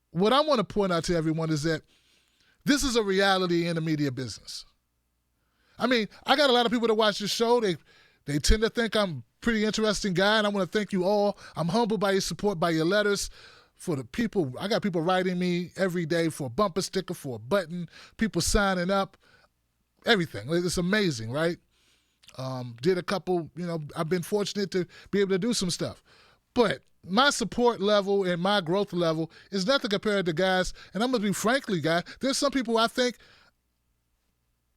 Speaker 1: what I want to point out to everyone is that This is a reality in the media business. I mean, I got a lot of people that watch this show. They tend to think I'm a pretty interesting guy, and I want to thank you all. I'm humbled by your support, by your letters. For the people, I got people writing me every day for a bumper sticker, for a button, people signing up, everything. It's amazing, right? Did a couple, I've been fortunate to be able to do some stuff. But my support level and my growth level is nothing compared to guys, and I'm going to be frankly, guys, there's some people I think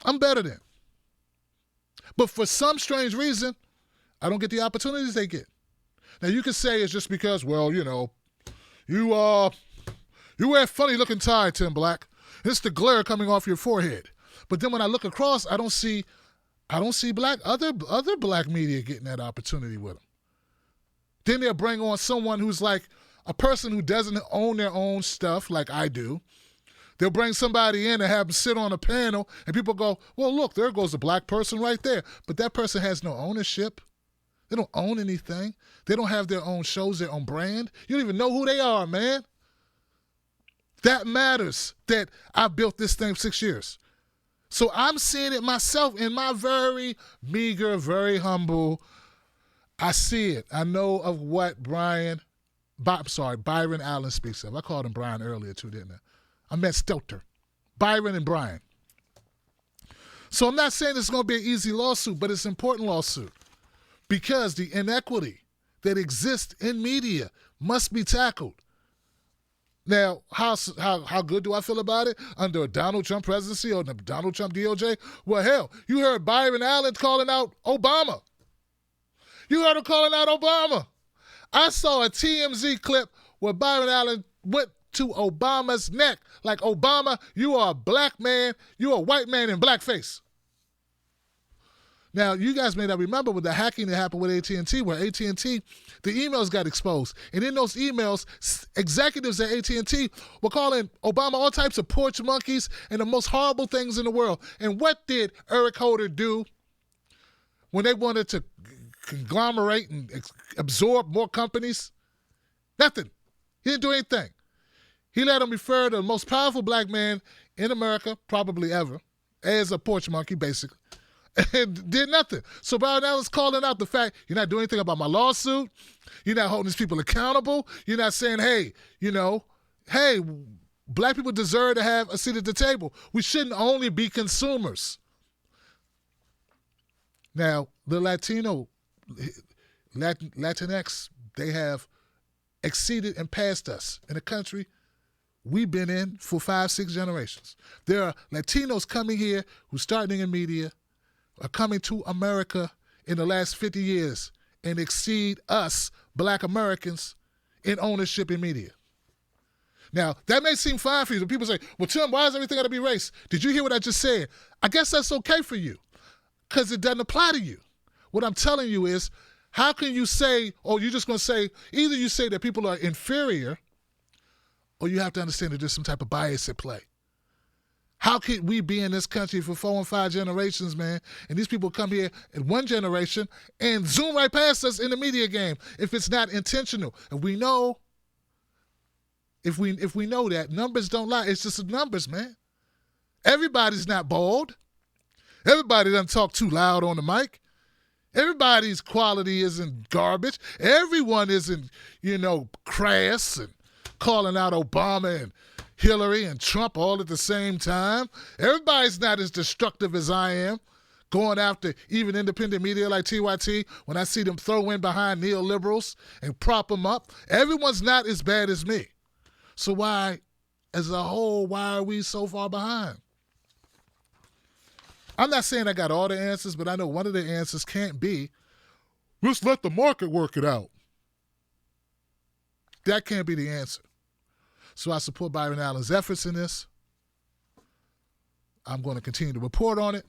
Speaker 1: I'm better than. But for some strange reason, I don't get the opportunities they get. Now, you can say it's just because, well, you wear a funny-looking tie, Tim Black. It's the glare coming off your forehead. But then when I look across, I don't see other black media getting that opportunity with them. Then they'll bring on someone who's like a person who doesn't own their own stuff like I do. They'll bring somebody in and have them sit on a panel, and people go, well, look, there goes a black person right there. But that person has no ownership. They don't own anything. They don't have their own shows, their own brand. You don't even know who they are, man. That matters that I built this thing 6 years. So I'm seeing it myself in my very meager, very humble, I see it. I know of what Byron Allen speaks of. I called him Brian earlier too, didn't I? I meant Stelter. Byron and Brian. So I'm not saying it's going to be an easy lawsuit, but it's an important lawsuit because the inequity that exists in media must be tackled. Now, how good do I feel about it under a Donald Trump presidency or the Donald Trump DOJ? Well, hell, you heard Byron Allen calling out Obama. You heard him calling out Obama. I saw a TMZ clip where Byron Allen went to Obama's neck. Like, Obama, you are a black man. You are a white man in blackface. Now, you guys may not remember with the hacking that happened with AT&T, where AT&T, the emails got exposed. And in those emails, executives at AT&T were calling Obama all types of porch monkeys and the most horrible things in the world. And what did Eric Holder do when they wanted to conglomerate and absorb more companies? Nothing. He didn't do anything. He let them refer to the most powerful black man in America, probably ever, as a porch monkey, basically. And did nothing. So Byron Allen's calling out the fact you're not doing anything about my lawsuit. You're not holding these people accountable. You're not saying, hey, black people deserve to have a seat at the table. We shouldn't only be consumers. Now, the Latinx, they have exceeded and passed us in a country we've been in for 5-6 generations. There are Latinos coming here who's starting in media, are coming to America in the last 50 years and exceed us, black Americans, in ownership in media. Now, that may seem fine for you. People say, well, Tim, why is everything got to be race? Did you hear what I just said? I guess that's okay for you because it doesn't apply to you. What I'm telling you is, how can you say, or you're just going to say, either you say that people are inferior or you have to understand that there's some type of bias at play. How could we be in this country for 4 and 5 generations, man, and these people come here in one generation and zoom right past us in the media game if it's not intentional? And we know, if we know that, numbers don't lie. It's just numbers, man. Everybody's not bald. Everybody doesn't talk too loud on the mic. Everybody's quality isn't garbage. Everyone isn't, crass and calling out Obama and Hillary and Trump all at the same time. Everybody's not as destructive as I am, going after even independent media like TYT when I see them throw in behind neoliberals and prop them up. Everyone's not as bad as me. So why, as a whole, why are we so far behind? I'm not saying I got all the answers, but I know one of the answers can't be, just let the market work it out. That can't be the answer. So I support Byron Allen's efforts in this. I'm going to continue to report on it.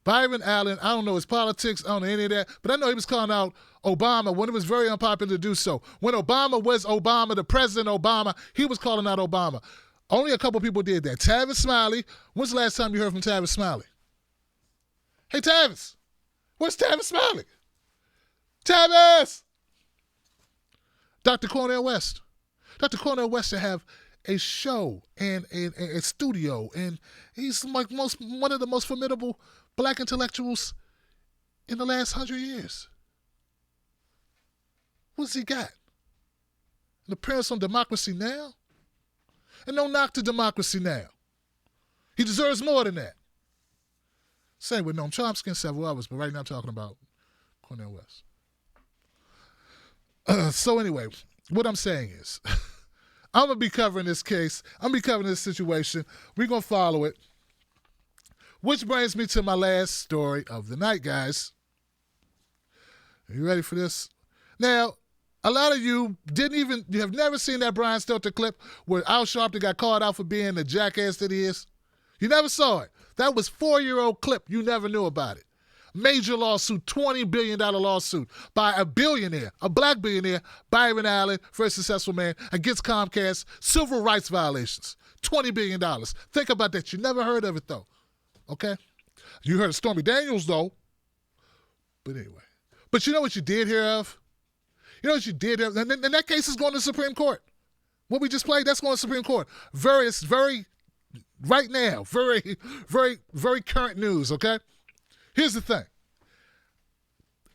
Speaker 1: Byron Allen, I don't know his politics, I don't know any of that, but I know he was calling out Obama when it was very unpopular to do so. When Obama was Obama, the President Obama, he was calling out Obama. Only a couple people did that. Tavis Smiley, when's the last time you heard from Tavis Smiley? Hey, Tavis, where's Tavis Smiley? Tavis! Dr. Cornel West. Dr. Cornel West should have a show and a studio, and he's like one of the most formidable black intellectuals in the last 100 years. What's he got? An appearance on Democracy Now? And no knock to Democracy Now. He deserves more than that. Same with Noam Chomsky and several others, but right now I'm talking about Cornel West. So anyway, what I'm saying is, I'm going to be covering this case. I'm going to be covering this situation. We're going to follow it. Which brings me to my last story of the night, guys. Are you ready for this? Now, a lot of you you have never seen that Brian Stelter clip where Al Sharpton got called out for being the jackass that he is. You never saw it. That was 4-year-old clip. You never knew about it. Major lawsuit, $20 billion lawsuit by a billionaire, a black billionaire, Byron Allen, very successful man, against Comcast, civil rights violations, $20 billion. Think about that. You never heard of it, though. Okay? You heard of Stormy Daniels, though. But anyway. But you know what you did hear of? You know what you did hear of? And that case is going to the Supreme Court. What we just played, that's going to the Supreme Court. Right now, very, very, very current news, okay? Here's the thing.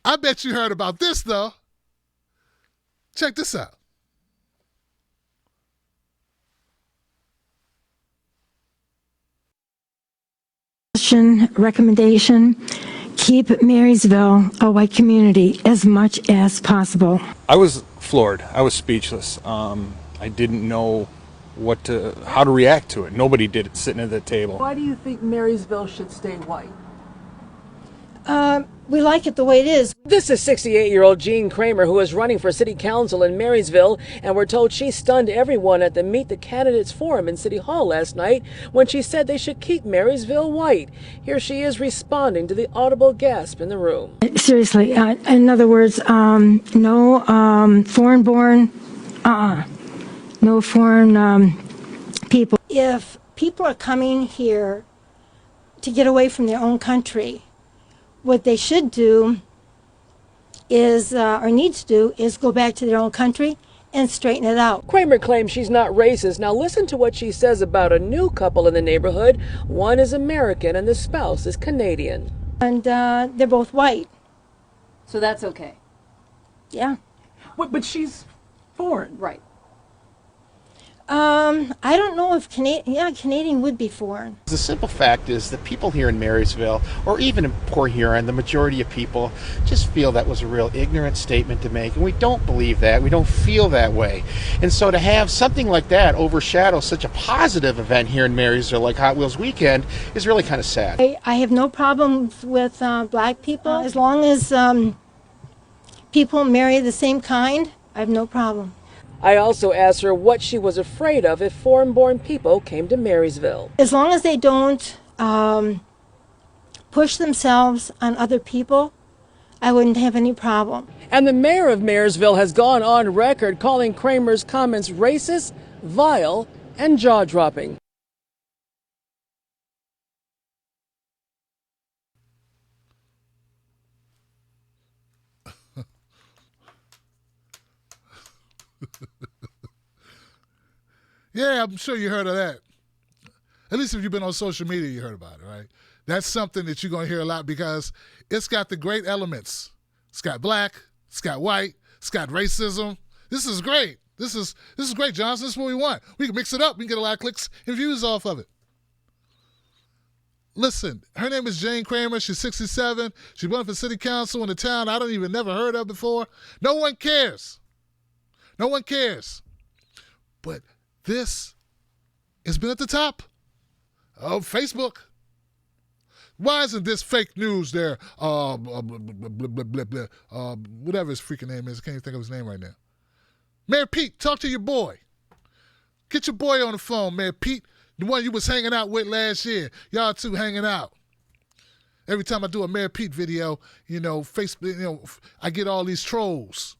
Speaker 1: I bet you heard about this, though. Check this out.
Speaker 5: Recommendation, keep Marysville a white community as much as possible.
Speaker 6: I was floored. I was speechless. I didn't know how to react to it. Nobody did it sitting at the table.
Speaker 7: Why do you think Marysville should stay white?
Speaker 5: We like it the way it is.
Speaker 7: This is 68-year-old Jean Kramer, who is running for city council in Marysville, and we're told she stunned everyone at the Meet the Candidates Forum in City Hall last night when she said they should keep Marysville white. Here she is responding to the audible gasp in the room.
Speaker 5: Seriously, in other words, no foreign-born, no foreign people. If people are coming here to get away from their own country, what they should do is, or need to do, is go back to their own country and straighten it out.
Speaker 7: Kramer claims she's not racist. Now listen to what she says about a new couple in the neighborhood. One is American and the spouse is Canadian.
Speaker 5: And they're both white.
Speaker 8: So that's okay.
Speaker 5: Yeah.
Speaker 7: But she's foreign.
Speaker 8: Right.
Speaker 5: I don't know if Canadian would be foreign.
Speaker 9: The simple fact is that people here in Marysville, or even in Port Huron, the majority of people just feel that was a real ignorant statement to make, and we don't believe that. We don't feel that way. And so to have something like that overshadow such a positive event here in Marysville like Hot Wheels Weekend is really kind of sad.
Speaker 5: I have no problem with black people. As long as people marry the same kind, I have no problem.
Speaker 7: I also asked her what she was afraid of if foreign-born people came to Marysville.
Speaker 5: As long as they don't push themselves on other people, I wouldn't have any problem.
Speaker 7: And the mayor of Marysville has gone on record calling Kramer's comments racist, vile, and jaw-dropping.
Speaker 1: Yeah, I'm sure you heard of that. At least if you've been on social media, you heard about it, right? That's something that you're going to hear a lot because it's got the great elements. It's got black, it's got white, it's got racism. This is great. This is great, Johnson. This is what we want. We can mix it up. We can get a lot of clicks and views off of it. Listen, her name is Jane Kramer. She's 67. She won for city council in a town I don't even never heard of before. No one cares. No one cares. But this has been at the top of Facebook. Why isn't this fake news there? Whatever his freaking name is. I can't even think of his name right now. Mayor Pete, talk to your boy. Get your boy on the phone, Mayor Pete. The one you was hanging out with last year. Y'all two hanging out. Every time I do a Mayor Pete video, Facebook, I get all these trolls.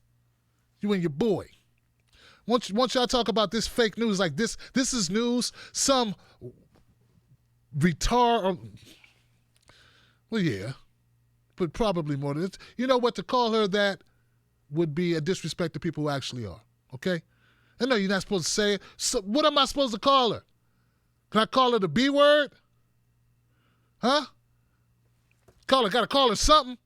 Speaker 1: You and your boy. Once y'all talk about this fake news like this is news, some retard, well, yeah, but probably more than it. You know what? To call her that would be a disrespect to people who actually are, okay? I know you're not supposed to say it. So what am I supposed to call her? Can I call her the B word? Huh? Gotta call her something.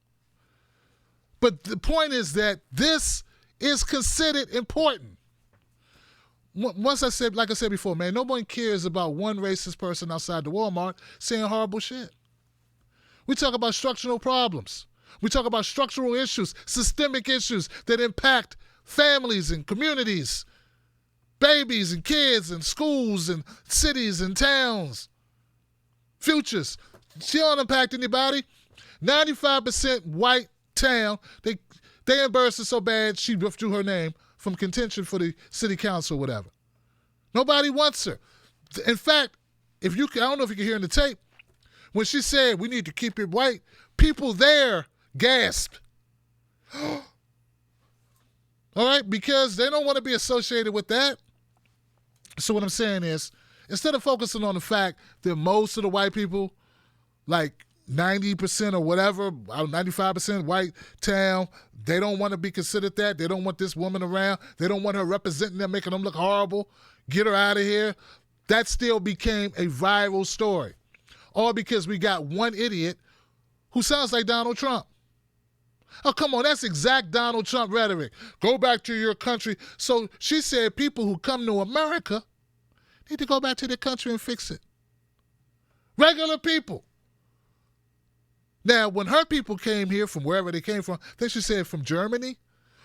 Speaker 1: But the point is that this is considered important. Once I said, like I said before, man, no one cares about one racist person outside the Walmart saying horrible shit. We talk about structural problems. We talk about structural issues, systemic issues that impact families and communities, babies and kids and schools and cities and towns, futures. She don't impact anybody. 95% white town, they embarrassed her so bad she withdrew her name from contention for the city council or whatever. Nobody wants her. In fact, I don't know if you can hear in the tape, when she said we need to keep it white, people there gasped. All right, because they don't want to be associated with that. So what I'm saying is, instead of focusing on the fact that most of the white people, like 90% or whatever, 95% white town, they don't want to be considered that. They don't want this woman around. They don't want her representing them, making them look horrible. Get her out of here. That still became a viral story. All because we got one idiot who sounds like Donald Trump. Oh, come on, that's exact Donald Trump rhetoric. Go back to your country. So she said people who come to America need to go back to their country and fix it. Regular people. Now, when her people came here from wherever they came from, I think she said from Germany.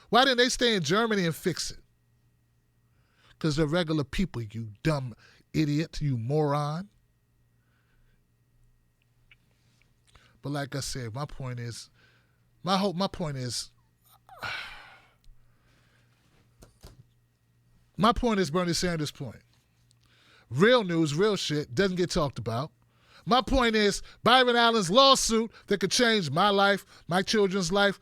Speaker 1: Why didn't they stay in Germany and fix it? Because they're regular people, you dumb idiot, you moron. But like I said, my point is Bernie Sanders' point. Real news, real shit, doesn't get talked about. My point is Byron Allen's lawsuit that could change my life, my children's life,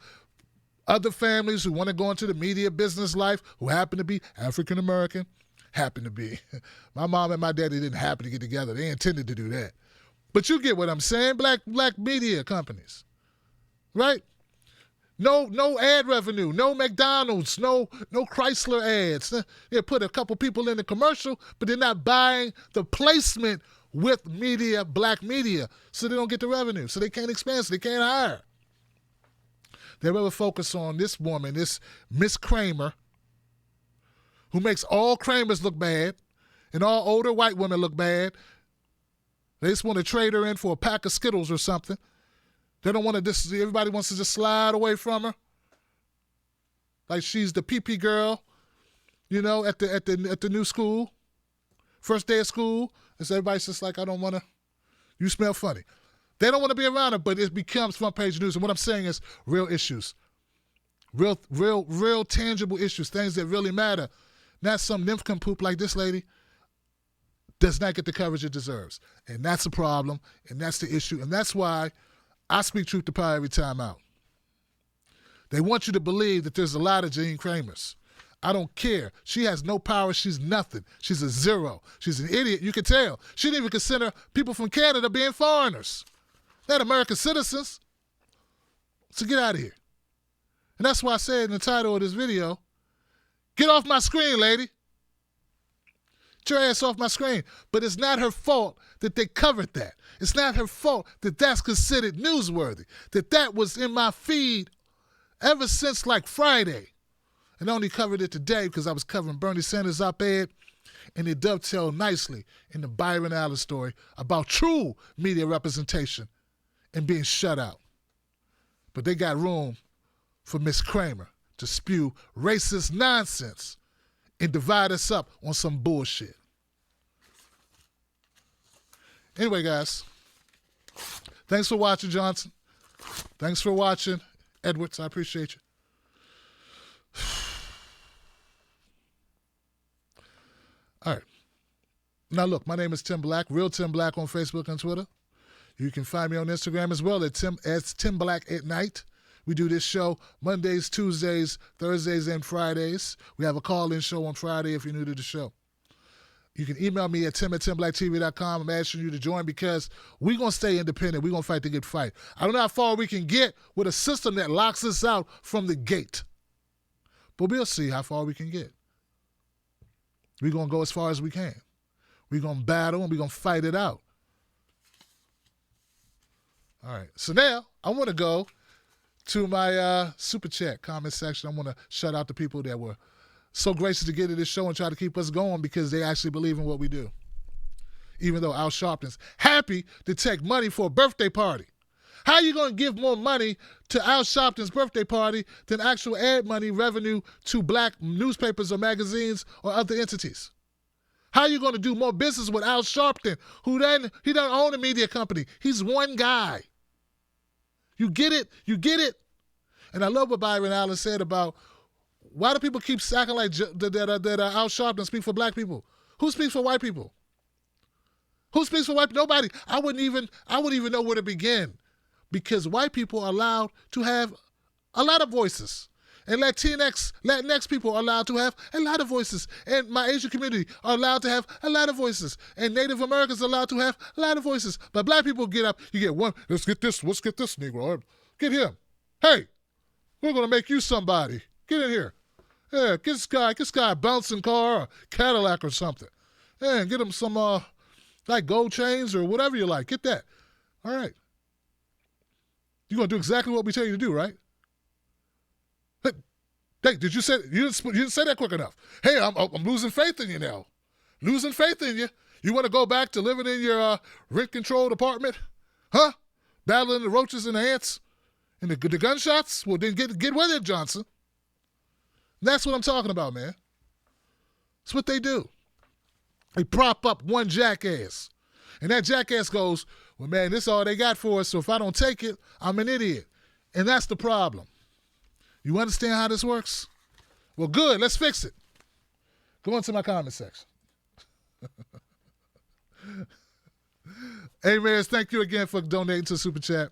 Speaker 1: other families who want to go into the media business life, who happen to be African-American, happen to be. My mom and my daddy didn't happen to get together. They intended to do that. But you get what I'm saying, black media companies, right? No ad revenue, no McDonald's, no Chrysler ads. They put a couple people in the commercial, but they're not buying the placement with media, black media, so they don't get the revenue, so they can't expand, so they can't hire. They rather focus on this woman, this Miss Kramer, who makes all Kramers look bad and all older white women look bad. They just want to trade her in for a pack of Skittles or something. They don't want to everybody wants to just slide away from her. Like she's the pee-pee girl, at the new school. First day of school. And so everybody's just like, I don't want to, you smell funny. They don't want to be around her, but it becomes front page news. And what I'm saying is real issues. Real tangible issues, things that really matter. Not some nincompoop like this lady does not get the coverage it deserves. And that's a problem, and that's the issue. And that's why I speak truth to power every time out. They want you to believe that there's a lot of Jean Kramers. I don't care. She has no power. She's nothing. She's a zero. She's an idiot. You can tell. She didn't even consider people from Canada being foreigners. Not American citizens. So get out of here. And that's why I said in the title of this video, get off my screen, lady. Get your ass off my screen. But it's not her fault that they covered that. It's not her fault that that's considered newsworthy, that was in my feed ever since like Friday. And I only covered it today because I was covering Bernie Sanders' op-ed, and it dovetailed nicely in the Byron Allen story about true media representation and being shut out. But they got room for Miss Kramer to spew racist nonsense and divide us up on some bullshit. Anyway, guys, thanks for watching, Johnson. Thanks for watching, Edwards. I appreciate you. All right. Now, look, my name is Tim Black, Real Tim Black on Facebook and Twitter. You can find me on Instagram as well at Tim Black at Night. We do this show Mondays, Tuesdays, Thursdays, and Fridays. We have a call-in show on Friday if you're new to the show. You can email me at tim@timblacktv.com. I'm asking you to join because we're going to stay independent. We're going to fight the good fight. I don't know how far we can get with a system that locks us out from the gate. But we'll see how far we can get. We're going to go as far as we can. We're going to battle and we're going to fight it out. All right. So now I want to go to my Super Chat comment section. I want to shout out the people that were so gracious to get to this show and try to keep us going because they actually believe in what we do. Even though Al Sharpton's happy to take money for a birthday party. How are you going to give more money to Al Sharpton's birthday party than actual ad money revenue to black newspapers or magazines or other entities? How are you going to do more business with Al Sharpton, who he doesn't own a media company? He's one guy. You get it? You get it? And I love what Byron Allen said about why do people keep acting like that Al Sharpton speaks for black people? Who speaks for white people? Who speaks for white people? Nobody. I wouldn't even know where to begin because white people are allowed to have a lot of voices. And Latinx people are allowed to have a lot of voices. And my Asian community are allowed to have a lot of voices. And Native Americans are allowed to have a lot of voices. But black people get up, you get one, let's get this Negro. Get him. Hey, we're going to make you somebody. Get in here. Yeah, get this guy a bouncing car or Cadillac or something. Yeah, and get him some like gold chains or whatever you like. Get that. All right. You're going to do exactly what we tell you to do, right? Hey, did you say you didn't say that quick enough? Hey, I'm losing faith in you now. Losing faith in you. You want to go back to living in your rent-controlled apartment? Huh? Battling the roaches and the ants and the gunshots? Well, then get with it, Johnson. That's what I'm talking about, man. That's what they do. They prop up one jackass. And that jackass goes, well, man, this is all they got for us, so if I don't take it, I'm an idiot. And that's the problem. You understand how this works? Well, good. Let's fix it. Go into my comment section. Amers, thank you again for donating to Super Chat.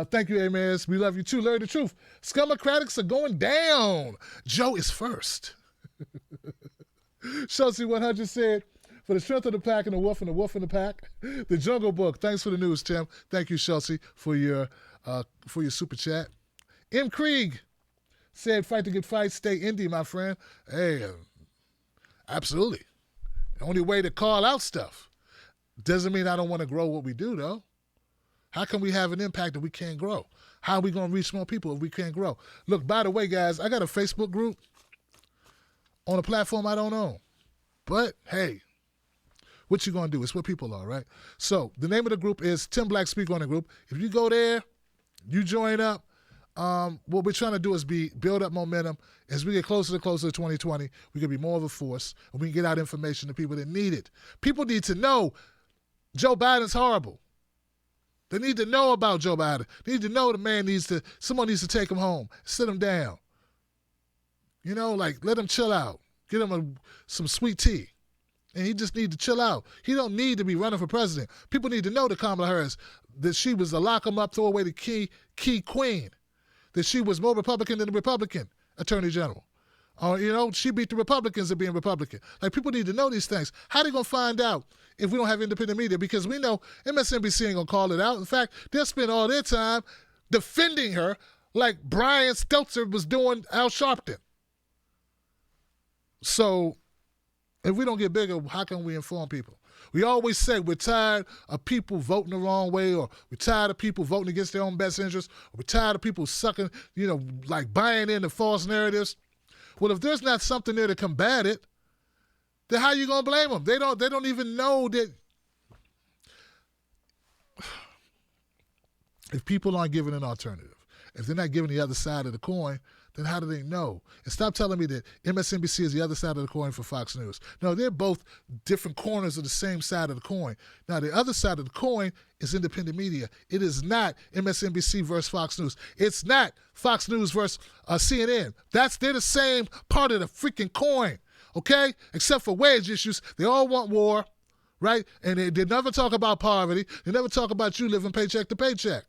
Speaker 1: Thank you, Amers. We love you too. Learn the truth. Scumocratics are going down. Joe is first. Chelsea 100 said, for the strength of the pack and the wolf in the pack, the Jungle Book. Thanks for the news, Tim. Thank you, Chelsea, for your Super Chat. M. Krieg said, fight to get fights, stay indie, my friend. Hey, absolutely. The only way to call out stuff. Doesn't mean I don't want to grow what we do, though. How can we have an impact if we can't grow? How are we going to reach more people if we can't grow? Look, by the way, guys, I got a Facebook group on a platform I don't own. But, hey, what you going to do? It's where people are, right? So the name of the group is Tim Black Speak on the group. If you go there, you join up. What we're trying to do is build up momentum. As we get closer to 2020, we can be more of a force, and we can get out information to people that need it. People need to know Joe Biden's horrible. They need to know about Joe Biden. They need to know someone needs to take him home, sit him down. You know, like let him chill out. Get him some sweet tea. And he just need to chill out. He don't need to be running for president. People need to know that Kamala Harris, that she was a lock him up, throw away the key queen. That she was more Republican than the Republican Attorney General. She beat the Republicans at being Republican. Like, people need to know these things. How are they going to find out if we don't have independent media? Because we know MSNBC ain't going to call it out. In fact, they'll spend all their time defending her like Brian Stelter was doing Al Sharpton. So, if we don't get bigger, how can we inform people? We always say we're tired of people voting the wrong way, or we're tired of people voting against their own best interests, or we're tired of people sucking, like buying into false narratives. Well, if there's not something there to combat it, then how are you going to blame them? They don't even know that. If people aren't given an alternative, if they're not given the other side of the coin, then how do they know? And stop telling me that MSNBC is the other side of the coin for Fox News. No, they're both different corners of the same side of the coin. Now, the other side of the coin is independent media. It is not MSNBC versus Fox News. It's not Fox News versus CNN. They're the same part of the freaking coin, okay? Except for wage issues. They all want war, right? And they never talk about poverty. They never talk about you living paycheck to paycheck.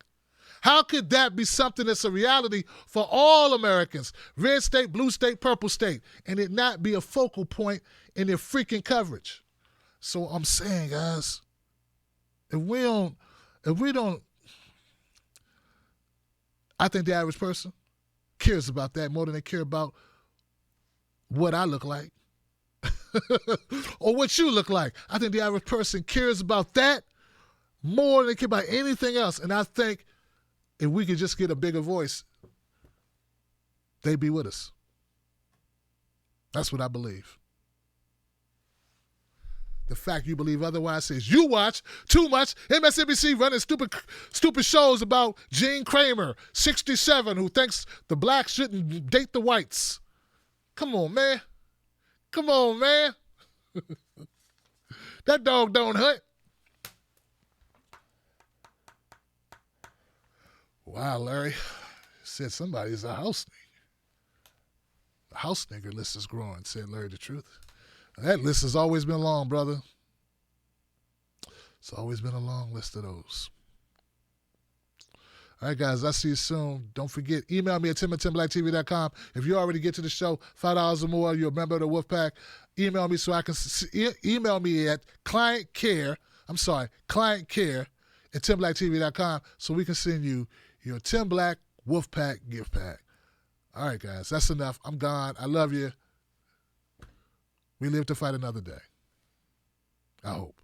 Speaker 1: How could that be something that's a reality for all Americans, red state, blue state, purple state, and it not be a focal point in their freaking coverage? So I'm saying, guys, if we don't, I think the average person cares about that more than they care about what I look like or what you look like. I think the average person cares about that more than they care about anything else. And I think if we could just get a bigger voice, they'd be with us. That's what I believe. The fact you believe otherwise says you watch too much MSNBC running stupid shows about Gene Kramer, 67, who thinks the blacks shouldn't date the whites. Come on, man. Come on, man. That dog don't hunt. Wow, Larry. Said somebody's a house nigger. The house nigger list is growing, said Larry the Truth. That list has always been long, brother. It's always been a long list of those. All right, guys, I'll see you soon. Don't forget, email me at tim@timblacktv.com. If you already get to the show, $5 or more, you're a member of the Wolfpack, email me so I can email me at clientcare at timblacktv.com so we can send you your Tim Black Wolfpack gift pack. All right, guys, that's enough. I'm gone. I love you. We live to fight another day. I hope.